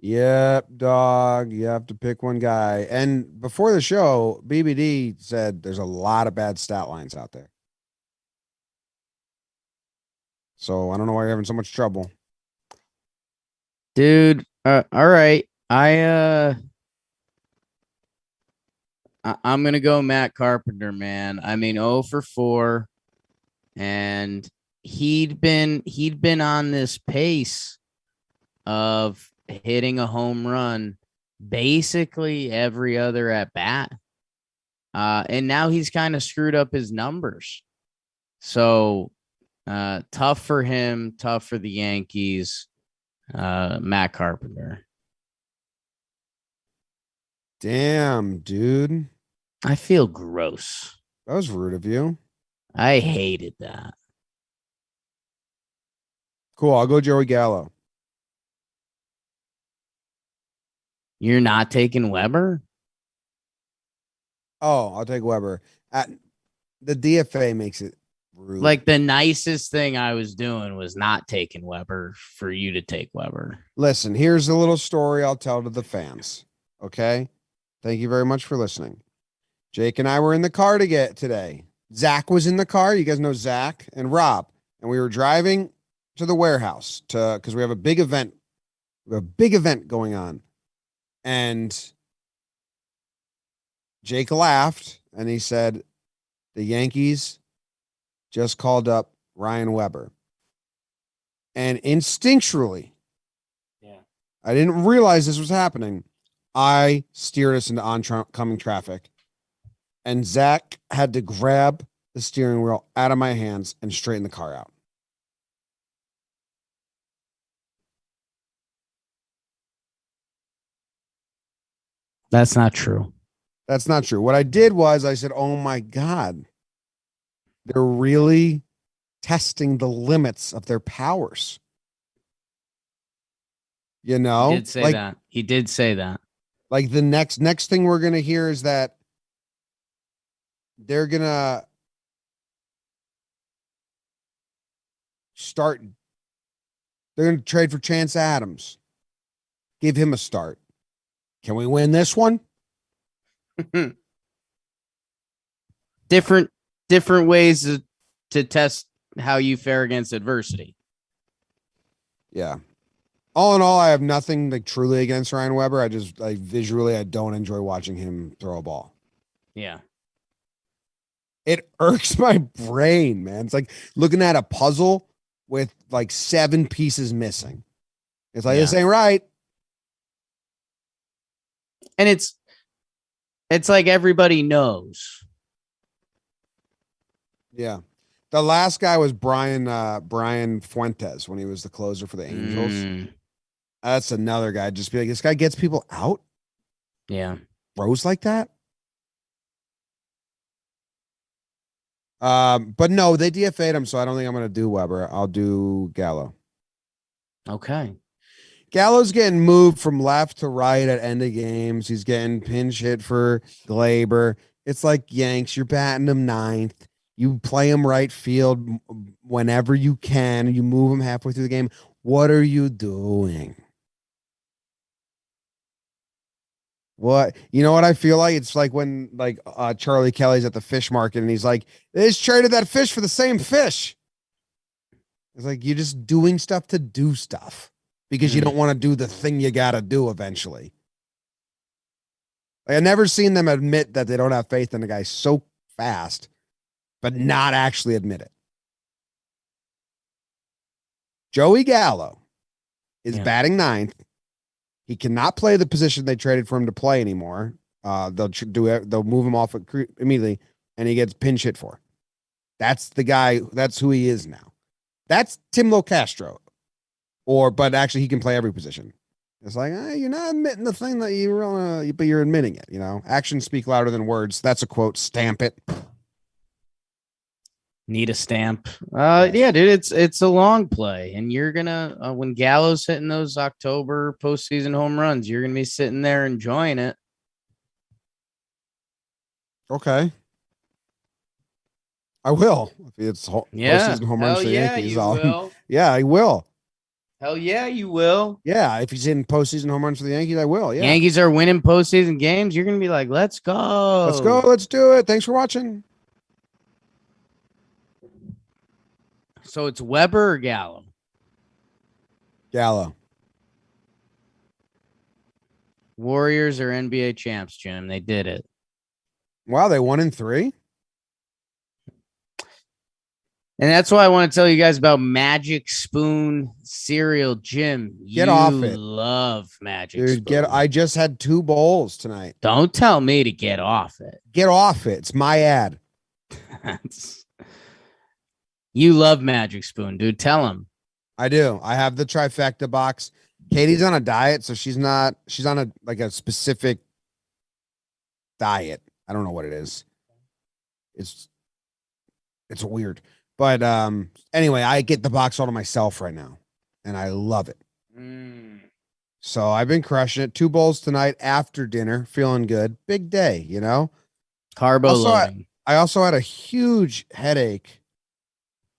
Yep, dog. You have to pick one guy. And before the show, BBD said there's a lot of bad stat lines out there. So I don't know why you're having so much trouble. Dude, all right. I'm going to go Matt Carpenter, man. I mean, 0 for 4, and he'd been on this pace of hitting a home run basically every other at bat. And now he's kind of screwed up his numbers. So tough for him, tough for the Yankees. Matt Carpenter. Damn, dude. I feel gross. That was rude of you. I hated that. Cool. I'll go Joey Gallo. You're not taking Weber? Oh, I'll take Weber. The DFA makes it rude. Like the nicest thing I was doing was not taking Weber for you to take Weber. Listen, here's a little story I'll tell to the fans. Okay. Thank you very much for listening. Jake and I were in the car today. Zach was in the car. You guys know Zach and Rob. And we were driving to the warehouse because we have a big event We have a big event going on. And Jake laughed and he said, the Yankees just called up Ryan Weber. And instinctually, I didn't realize this was happening. I steered us into oncoming traffic. And Zach had to grab the steering wheel out of my hands and straighten the car out. That's not true. That's not true. What I did was I said, oh my God, they're really testing the limits of their powers. You know, He did say that. He did say that. Like the next thing we're going to hear is that they're going to they're going to trade for Chance Adams. Give him a start. Can we win this one? Different ways to test how you fare against adversity. Yeah. All in all, I have nothing like truly against Ryan Weber. Visually, I don't enjoy watching him throw a ball. Yeah. It irks my brain, man. It's like looking at a puzzle with like 7 pieces missing. It's like, this ain't right. And it's like everybody knows. Yeah. The last guy was Brian Fuentes when he was the closer for the Angels. That's another guy. Just be like, this guy gets people out. Yeah. Throws like that. But no, they DFA'd him, so I don't think I'm going to do Weber. I'll do Gallo. Okay. Gallo's getting moved from left to right at end of games. He's getting pinch hit for Glaber. It's like Yanks. You're batting him 9th. You play him right field whenever you can. You move him halfway through the game. What are you doing? What? You know what I feel like? It's like when Charlie Kelly's at the fish market and he's like, they just traded that fish for the same fish. It's like you're just doing stuff to do stuff because you don't want to do the thing you got to do eventually. Like, I've never seen them admit that they don't have faith in the guy so fast, but not actually admit it. Joey Gallo is batting 9th. He cannot play the position they traded for him to play anymore. They'll move him off immediately, and he gets pinch hit for. That's the guy. That's who he is now. That's Tim Locastro. But actually, he can play every position. It's like, you're not admitting the thing that you really, but you're admitting it. You know, actions speak louder than words. That's a quote. Stamp it. Need a stamp. Yeah, dude, it's a long play, and you're gonna when Gallo's hitting those October postseason home runs, you're gonna be sitting there enjoying it. Okay, I will. If it's postseason home runs for the Yankees, will. Yeah, I will. Hell yeah, you will. Yeah, if he's in postseason home runs for the Yankees, I will. Yeah, Yankees are winning postseason games. You're gonna be like, let's go, let's do it. Thanks for watching. So it's Weber or Gallo? Gallo. Warriors are NBA champs, Jim. They did it. Wow, they won in 3. And that's why I want to tell you guys about Magic Spoon cereal. Jim, get off it. Love Magic Spoon. I just had 2 bowls tonight. Don't tell me to get off it. Get off it. It's my ad. You love Magic Spoon, dude. Tell him. I do. I have the trifecta box. Katie's on a diet, so she's on a specific diet. I don't know what it is. It's weird. But anyway, I get the box all to myself right now, and I love it. So I've been crushing it. 2 bowls tonight after dinner, feeling good. Big day, you know? Carbo loading. I also had a huge headache.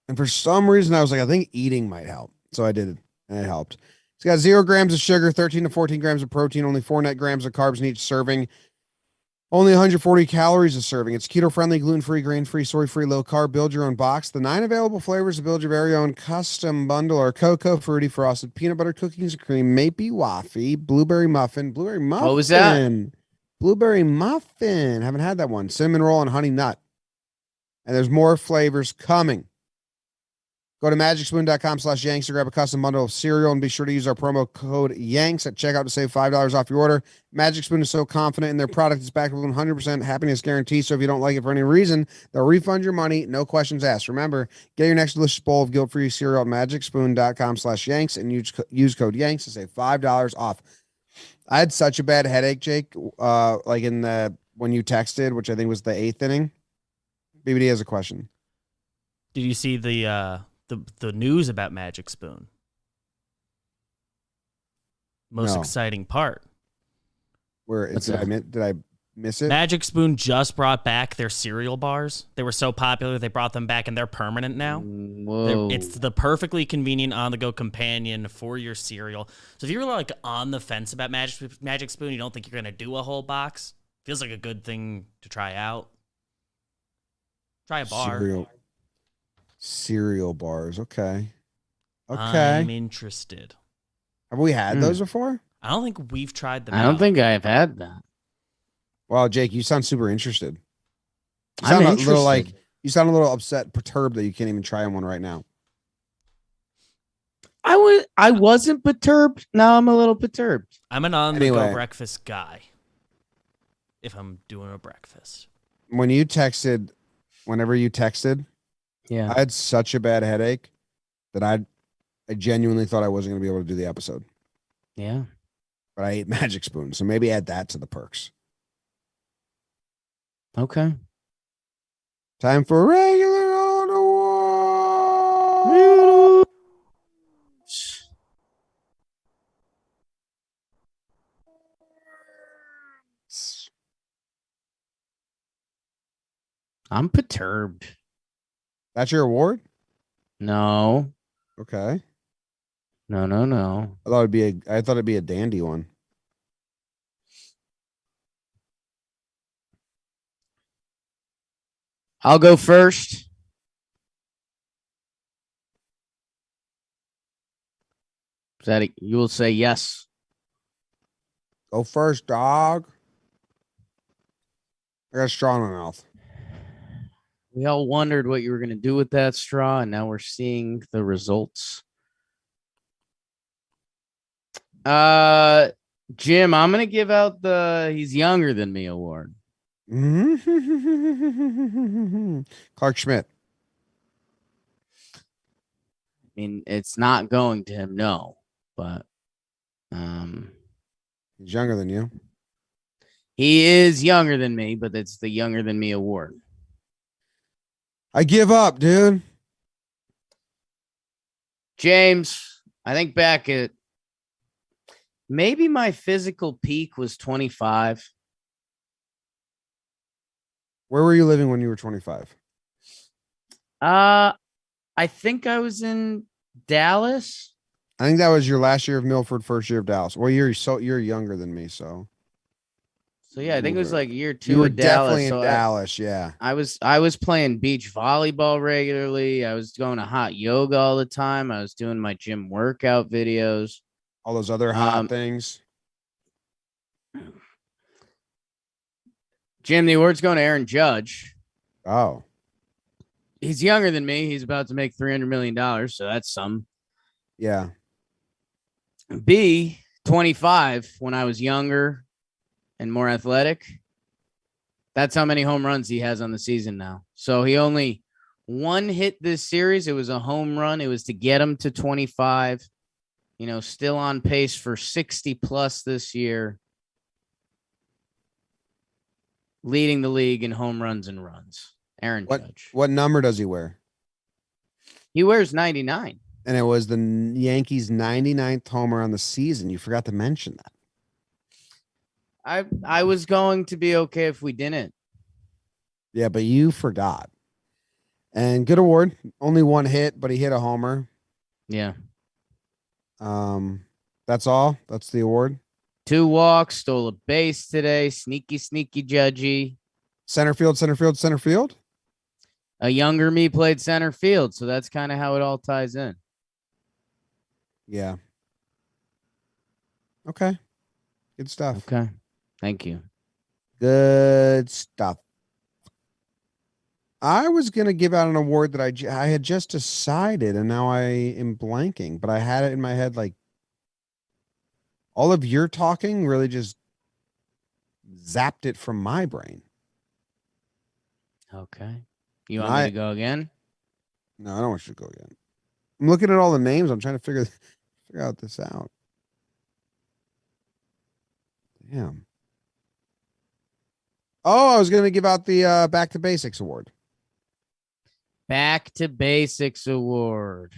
And for some reason, I was like, I think eating might help. So I did it, and it helped. It's got 0 grams of sugar, 13 to 14 grams of protein, only 4 net grams of carbs in each serving. Only 140 calories a serving. It's keto-friendly, gluten-free, grain-free, soy-free, low-carb. Build your own box. The 9 available flavors to build your very own custom bundle are cocoa, fruity, frosted, peanut butter, cookies and cream, maple waffy, blueberry muffin. What was that? Blueberry muffin. Haven't had that one. Cinnamon roll and honey nut. And there's more flavors coming. Go to magicspoon.com/Yanks to grab a custom bundle of cereal and be sure to use our promo code Yanks at checkout to save $5 off your order. Magic Spoon is so confident in their product, it's backed with 100% happiness guarantee. So if you don't like it for any reason, they'll refund your money. No questions asked. Remember, get your next delicious bowl of guilt-free cereal at magicspoon.com/Yanks and use code Yanks to save $5 off. I had such a bad headache, Jake, like when you texted, which I think was the 8th inning. BBD has a question. Did you see the news about Magic Spoon? Most exciting part. Where did I miss it? Magic Spoon just brought back their cereal bars. They were so popular, they brought them back, and they're permanent now. Whoa. It's the perfectly convenient on-the-go companion for your cereal. So if you're like on the fence about Magic Spoon, you don't think you're going to do a whole box, feels like a good thing to try out. Try a bar. Cereal bars. Okay. I'm interested. Have we had those before? I don't think we've tried them. I don't think I've had that. Wow, Jake, you sound super interested. You I'm sound interested. you sound a little upset, perturbed that you can't even try one right now. I wasn't perturbed. Now I'm a little perturbed. I'm an on-the-go breakfast guy. If I'm doing a breakfast. Whenever you texted, yeah, I had such a bad headache that I genuinely thought I wasn't going to be able to do the episode. Yeah. But I ate Magic Spoon, so maybe add that to the perks. Okay. Time for regular on the wall. I'm perturbed. That's your award? No. Okay. No. I thought it'd be a dandy one. I'll go first. Is that you will say yes. Go first, dog. I got a straw in my mouth. We all wondered what you were going to do with that straw, and now we're seeing the results. Jim, I'm going to give out the He's Younger Than Me award. Clark Schmidt. I mean, it's not going to him, no, but he's younger than you. He is younger than me, but it's the Younger Than Me award. I give up, dude. James, I think back at maybe my physical peak was 25. Where were you living when you were 25? I think I was in Dallas. I think that was your last year of Milford, first year of Dallas. Well, you're younger than me, so. So yeah, I think it was like year 2 you were of Dallas. Definitely in Dallas, yeah. I was playing beach volleyball regularly. I was going to hot yoga all the time. I was doing my gym workout videos. All those other hot things. Jim, the award's going to Aaron Judge. Oh. He's younger than me. He's about to make $300 million, so that's some. Yeah. B, 25, when I was younger and more athletic. That's how many home runs he has on the season now. So he only one hit this series. It was a home run. It was to get him to 25. You know, still on pace for 60 plus this year. Leading the league in home runs and runs. Aaron Judge. What number does he wear? He wears 99. And it was the Yankees' 99th homer on the season. You forgot to mention that. I was going to be okay if we didn't. Yeah, but you forgot. And good award. Only one hit, but he hit a homer. Yeah. That's all. That's the award. 2 walks, stole a base today. Sneaky judgy. Center field. A younger me played center field, so that's kind of how it all ties in. Yeah. Okay. Good stuff. Okay. Thank you. Good stuff. I was going to give out an award that I had just decided, and now I am blanking, but I had it in my head. Like, all of your talking really just zapped it from my brain. Okay. You want me to go again? No, I don't want you to go again. I'm looking at all the names. I'm trying to figure out this out. Damn. Oh, I was going to give out the Back to Basics award. Back to Basics award.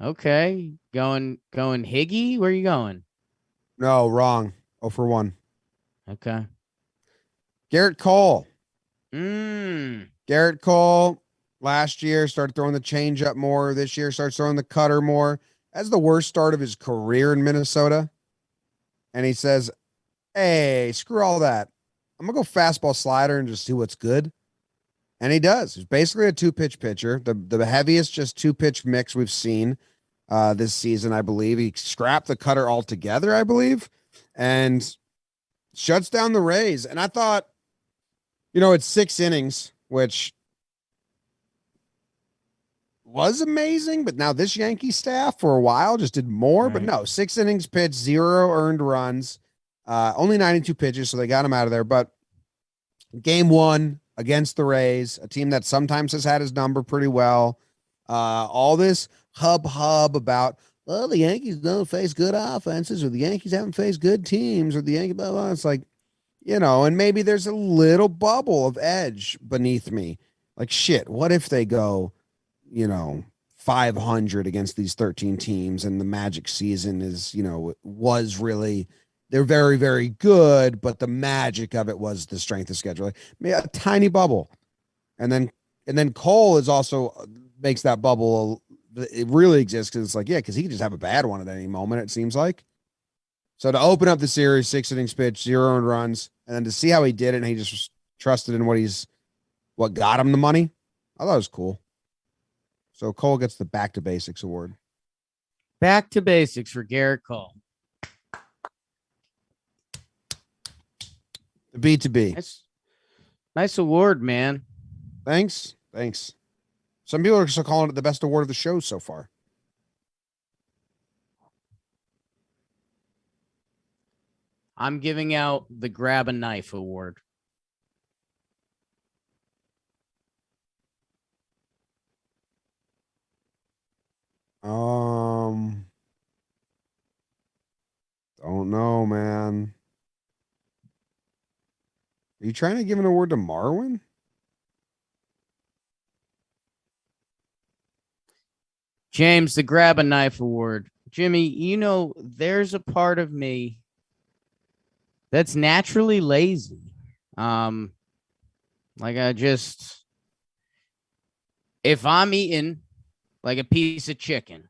Okay. Going Higgy? Where are you going? No, wrong. 0 for 1. Okay. Garrett Cole. Garrett Cole last year started throwing the changeup more. This year starts throwing the cutter more. That's the worst start of his career in Minnesota. And he says, hey, screw all that. I'm going to go fastball slider and just see what's good. And he does. He's basically a 2-pitch pitcher. The heaviest just 2-pitch mix we've seen this season, I believe. He scrapped the cutter altogether, I believe, and shuts down the Rays. And I thought, it's 6 innings, which was amazing, but now this Yankee staff for a while just did more. Right. But no, 6 innings pitched, 0 earned runs, only 92 pitches, so they got him out of there. But game 1 against the Rays, a team that sometimes has had his number pretty well. All this hub about, well, the Yankees don't face good offenses, or the Yankees haven't faced good teams, or the Yankees, blah, blah. It's like, and maybe there's a little bubble of edge beneath me. Like, shit, what if they go, 500 against these 13 teams, and the magic season is, was really, they're very, very good, but the magic of it was the strength of schedule. Like, a tiny bubble. And then Cole is also makes that bubble, it really exists, because it's like, yeah, because he can just have a bad one at any moment, it seems like. So to open up the series, 6 innings pitched, 0 earned runs, and then to see how he did it, and he just trusted in what got him the money, I thought it was cool. So Cole gets the Back to Basics award. Back to Basics for Garrett Cole. The B2B. Nice award, man. Thanks. Some people are still calling it the best award of the show so far. I'm giving out the Grab a Knife award. Don't know, man. Are you trying to give an award to Marwin? James, the Grab a Knife award. Jimmy, there's a part of me that's naturally lazy. If I'm eating like a piece of chicken,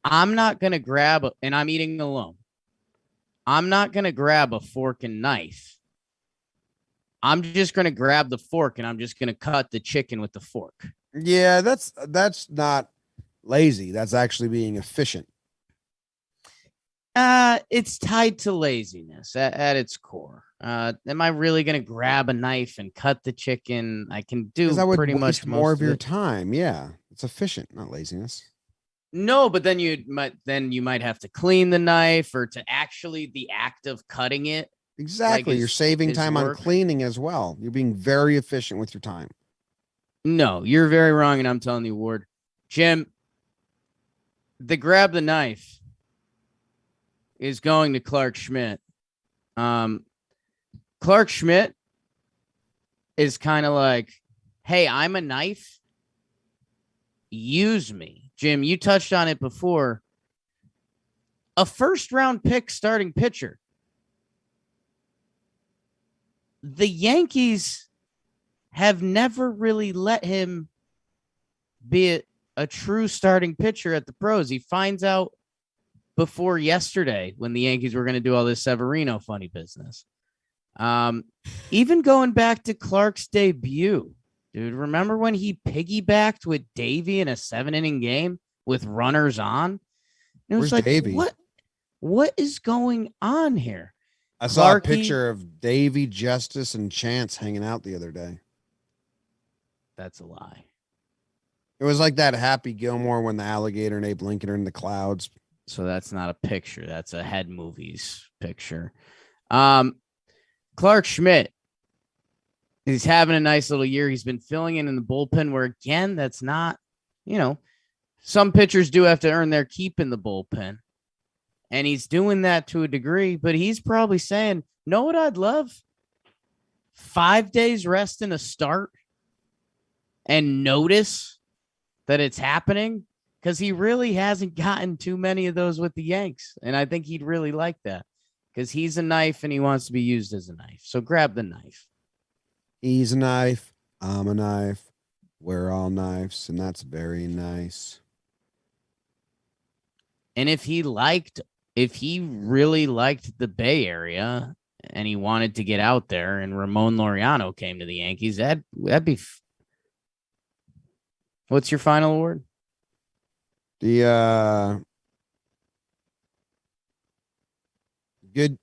I'm not going to grab and I'm eating alone. I'm not going to grab a fork and knife. I'm just going to grab the fork and I'm just going to cut the chicken with the fork. Yeah, that's not lazy. That's actually being efficient. It's tied to laziness at its core. Am I really going to grab a knife and cut the chicken? I can do pretty much more of your time. Yeah, it's efficient, not laziness. No, but then you might have to clean the knife, or to actually the act of cutting it. Exactly. You're saving time on cleaning as well. You're being very efficient with your time. No, you're very wrong, and I'm telling the award. Jim, the Grab the Knife is going to Clark Schmidt. Clark Schmidt is kind of like, hey, I'm a knife. Use me. Jim, you touched on it before. A first-round pick starting pitcher. The Yankees have never really let him be a true starting pitcher at the pros. He finds out before yesterday when the Yankees were going to do all this Severino funny business. Even going back to Clark's debut, dude, remember when he piggybacked with Davey in a 7-inning game with runners on? It was Where's like, Davey? what is going on here? I saw a Clarky- picture of Davey, Justice, and Chance hanging out the other day. That's a lie. It was like that Happy Gilmore when the alligator and Abe Lincoln are in the clouds. So that's not a picture. That's a Head Movies picture. Clark Schmidt, he's having a nice little year. He's been filling in the bullpen where, again, that's not, some pitchers do have to earn their keep in the bullpen. And he's doing that to a degree, but he's probably saying, know what I'd love? 5 days rest in a start and notice that it's happening, because he really hasn't gotten too many of those with the Yanks. And I think he'd really like that because he's a knife and he wants to be used as a knife. So grab the knife. He's a knife. I'm a knife. We're all knives. And that's very nice. And if he really liked the Bay Area and he wanted to get out there and Ramon Laureano came to the Yankees, that'd be. What's your final award? The good,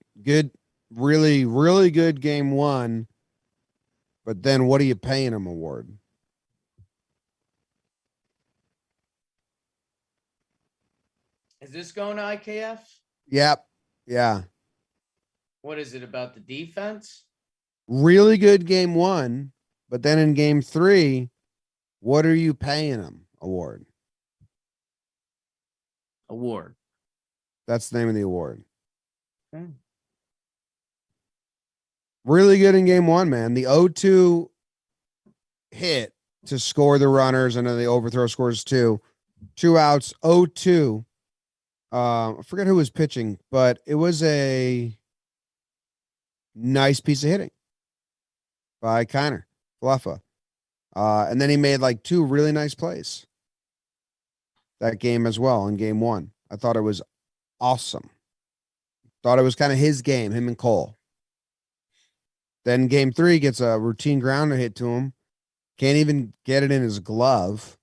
really, really good game one. But then what are you paying him award? Is this going to IKF? Yep. Yeah. What is it about the defense? Really good game one. But then in game three, what are you paying him award? Award. That's the name of the award. Okay. Really good in game one, man. The 0-2 hit to score the runners, and then the overthrow scores 2 outs, 0-2. I forget who was pitching, but it was a nice piece of hitting by Kiner Fluffa. And then he made like 2 really nice plays that game as well in game one. I thought it was awesome. Thought it was kind of his game, him and Cole. Then game 3 gets a routine grounder hit to him. Can't even get it in his glove.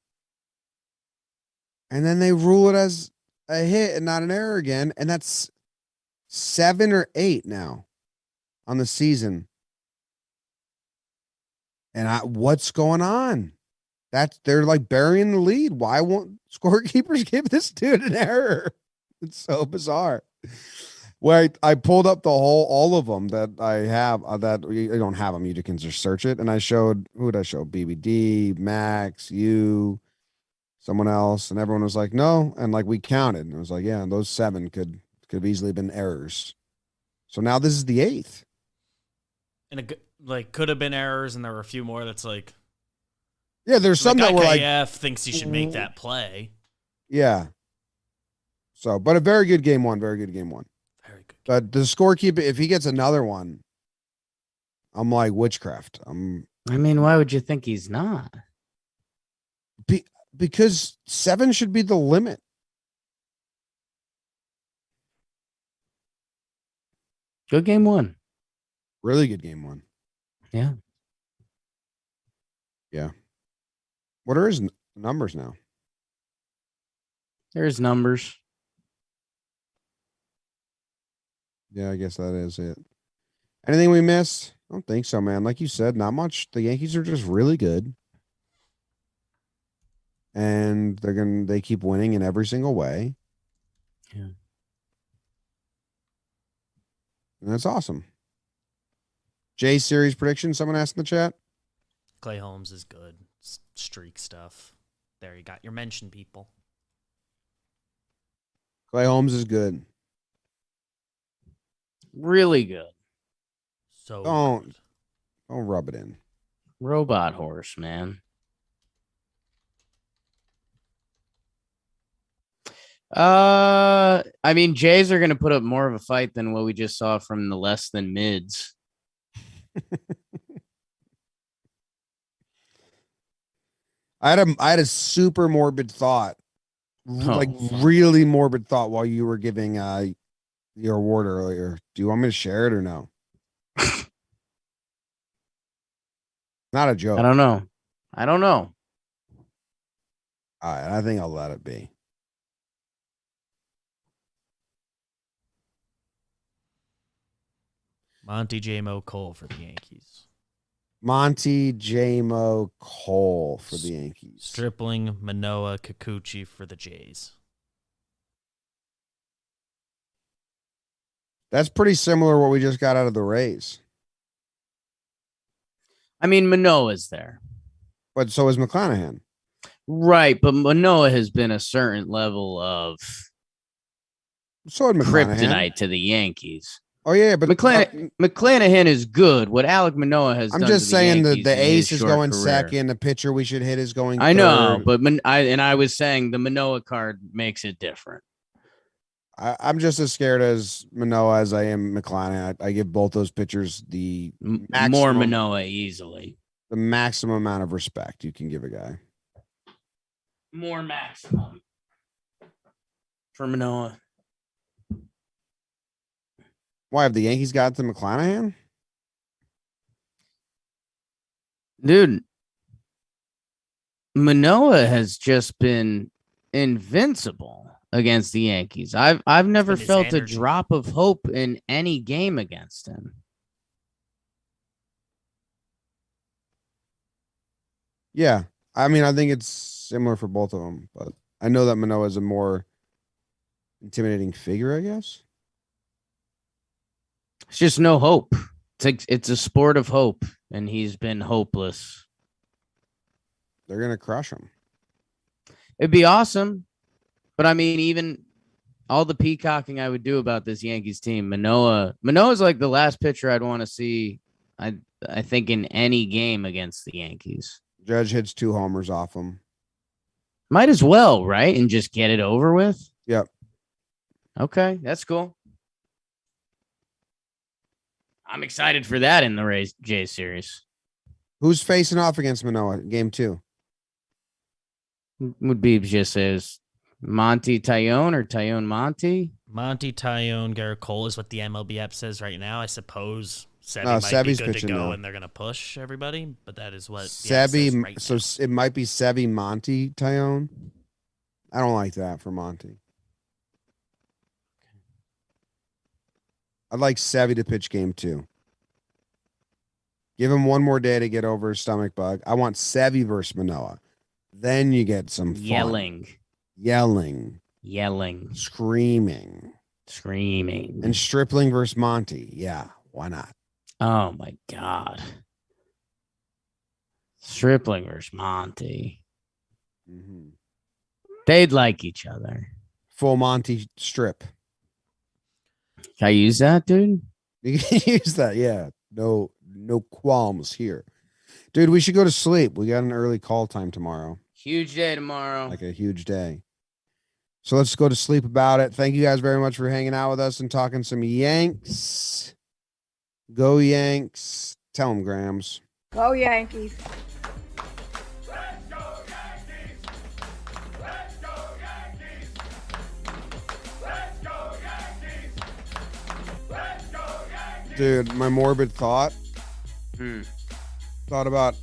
And then they rule it as a hit and not an error again. And that's 7 or 8 now on the season. And what's going on? They're like burying the lead. Why won't scorekeepers give this dude an error? It's so bizarre. Where I pulled up all of them that I have that you don't have them. You can just search it. And I showed, who did I show? BBD, Max, you, someone else. And everyone was like, no. And like we counted. And it was like, yeah, those 7 could have easily been errors. So now this is the 8th. And it could have been errors. And there were a few more that's like, yeah, there's some that were like, IKF thinks he should make that play. Yeah. So, but a very good game one. Very good game one. Very good. But the scorekeeper, if he gets another one, I'm like witchcraft. I mean, why would you think he's not? Because 7 should be the limit. Good game one. Really good game one. Yeah. Yeah. What are his numbers now? There's numbers. Yeah, I guess that is it. Anything we missed? I don't think so, man. Like you said, not much. The Yankees are just really good. And they keep winning in every single way. Yeah. And that's awesome. J series prediction, someone asked in the chat. Clay Holmes is good. Streak stuff. There, you got your mention, people. Clay Holmes is good. Really good. So Don't good. rub it in. Robot horse, man. I mean, Jays are going to put up more of a fight than what we just saw from the less than mids. I had a super morbid thought like really morbid thought while you were giving your award earlier. Do you want me to share it or no? Not a joke. I don't know. All right, I think I'll let it be. Monty J-Mo Cole for the Yankees. Monty J-Mo Cole for the Yankees. Stripling, Manoah, Kikuchi for the Jays. That's pretty similar to what we just got out of the Rays. I mean, Manoah's there. But so is McClanahan. Right, but Manoah has been a certain level of So had McClanahan. kryptonite to the Yankees. Oh, yeah, but McClanahan is good. What Alec Manoah has I'm done just to saying the the ace is going career. second. The pitcher we should hit is going I know, third. but I was saying the Manoah card makes it different. I'm just as scared as Manoah as I am McClanahan. I give both those pitchers the more Manoah easily. The maximum amount of respect you can give a guy. More maximum for Manoah. Why have the Yankees got to McClanahan? Dude, Manoah has just been invincible against the Yankees. I've never felt a drop of hope in any game against him. Yeah. I mean, I think it's similar for both of them, but I know that Manoah is a more intimidating figure, I guess. It's just no hope. It's a sport of hope, and he's been hopeless. They're going to crush him. It'd be awesome. But I mean, even all the peacocking I would do about this Yankees team, Manoah's like the last pitcher I'd want to see, I think, in any game against the Yankees. Judge hits 2 homers off him. Might as well, right? And just get it over with. Yep. Okay, that's cool. I'm excited for that in the Rays J series. Who's facing off against Manoah? Game 2 would be just as Monty Tyone or Tyone Monty. Monty Tyone Garrett Cole is what the MLB app says right now. I suppose Sevy might Sevy's be good to go now. and they're gonna push everybody, but that is what Sevy. Right so now. It might be Sevy Monty Tyone. I don't like that for Monty. I'd like Sevy to pitch game 2. Give him one more day to get over his stomach bug. I want Sevy versus Manoah. Then you get some fun. Yelling. Screaming. And Stripling versus Monty. Yeah, why not? Oh, my God. Stripling versus Monty. Mm-hmm. They'd like each other. Full Monty strip. Can I use that, dude? You can use that, yeah. No qualms here. Dude, we should go to sleep. We got an early call time tomorrow. Huge day tomorrow. Like a huge day. So let's go to sleep about it. Thank you guys very much for hanging out with us and talking some Yanks. Go Yanks. Tell them, Grams. Go Yankees. Let's go Yankees! Let's go Yankees! Let's go Yankees! Let's go Yankees! Dude, my morbid thought. Thought about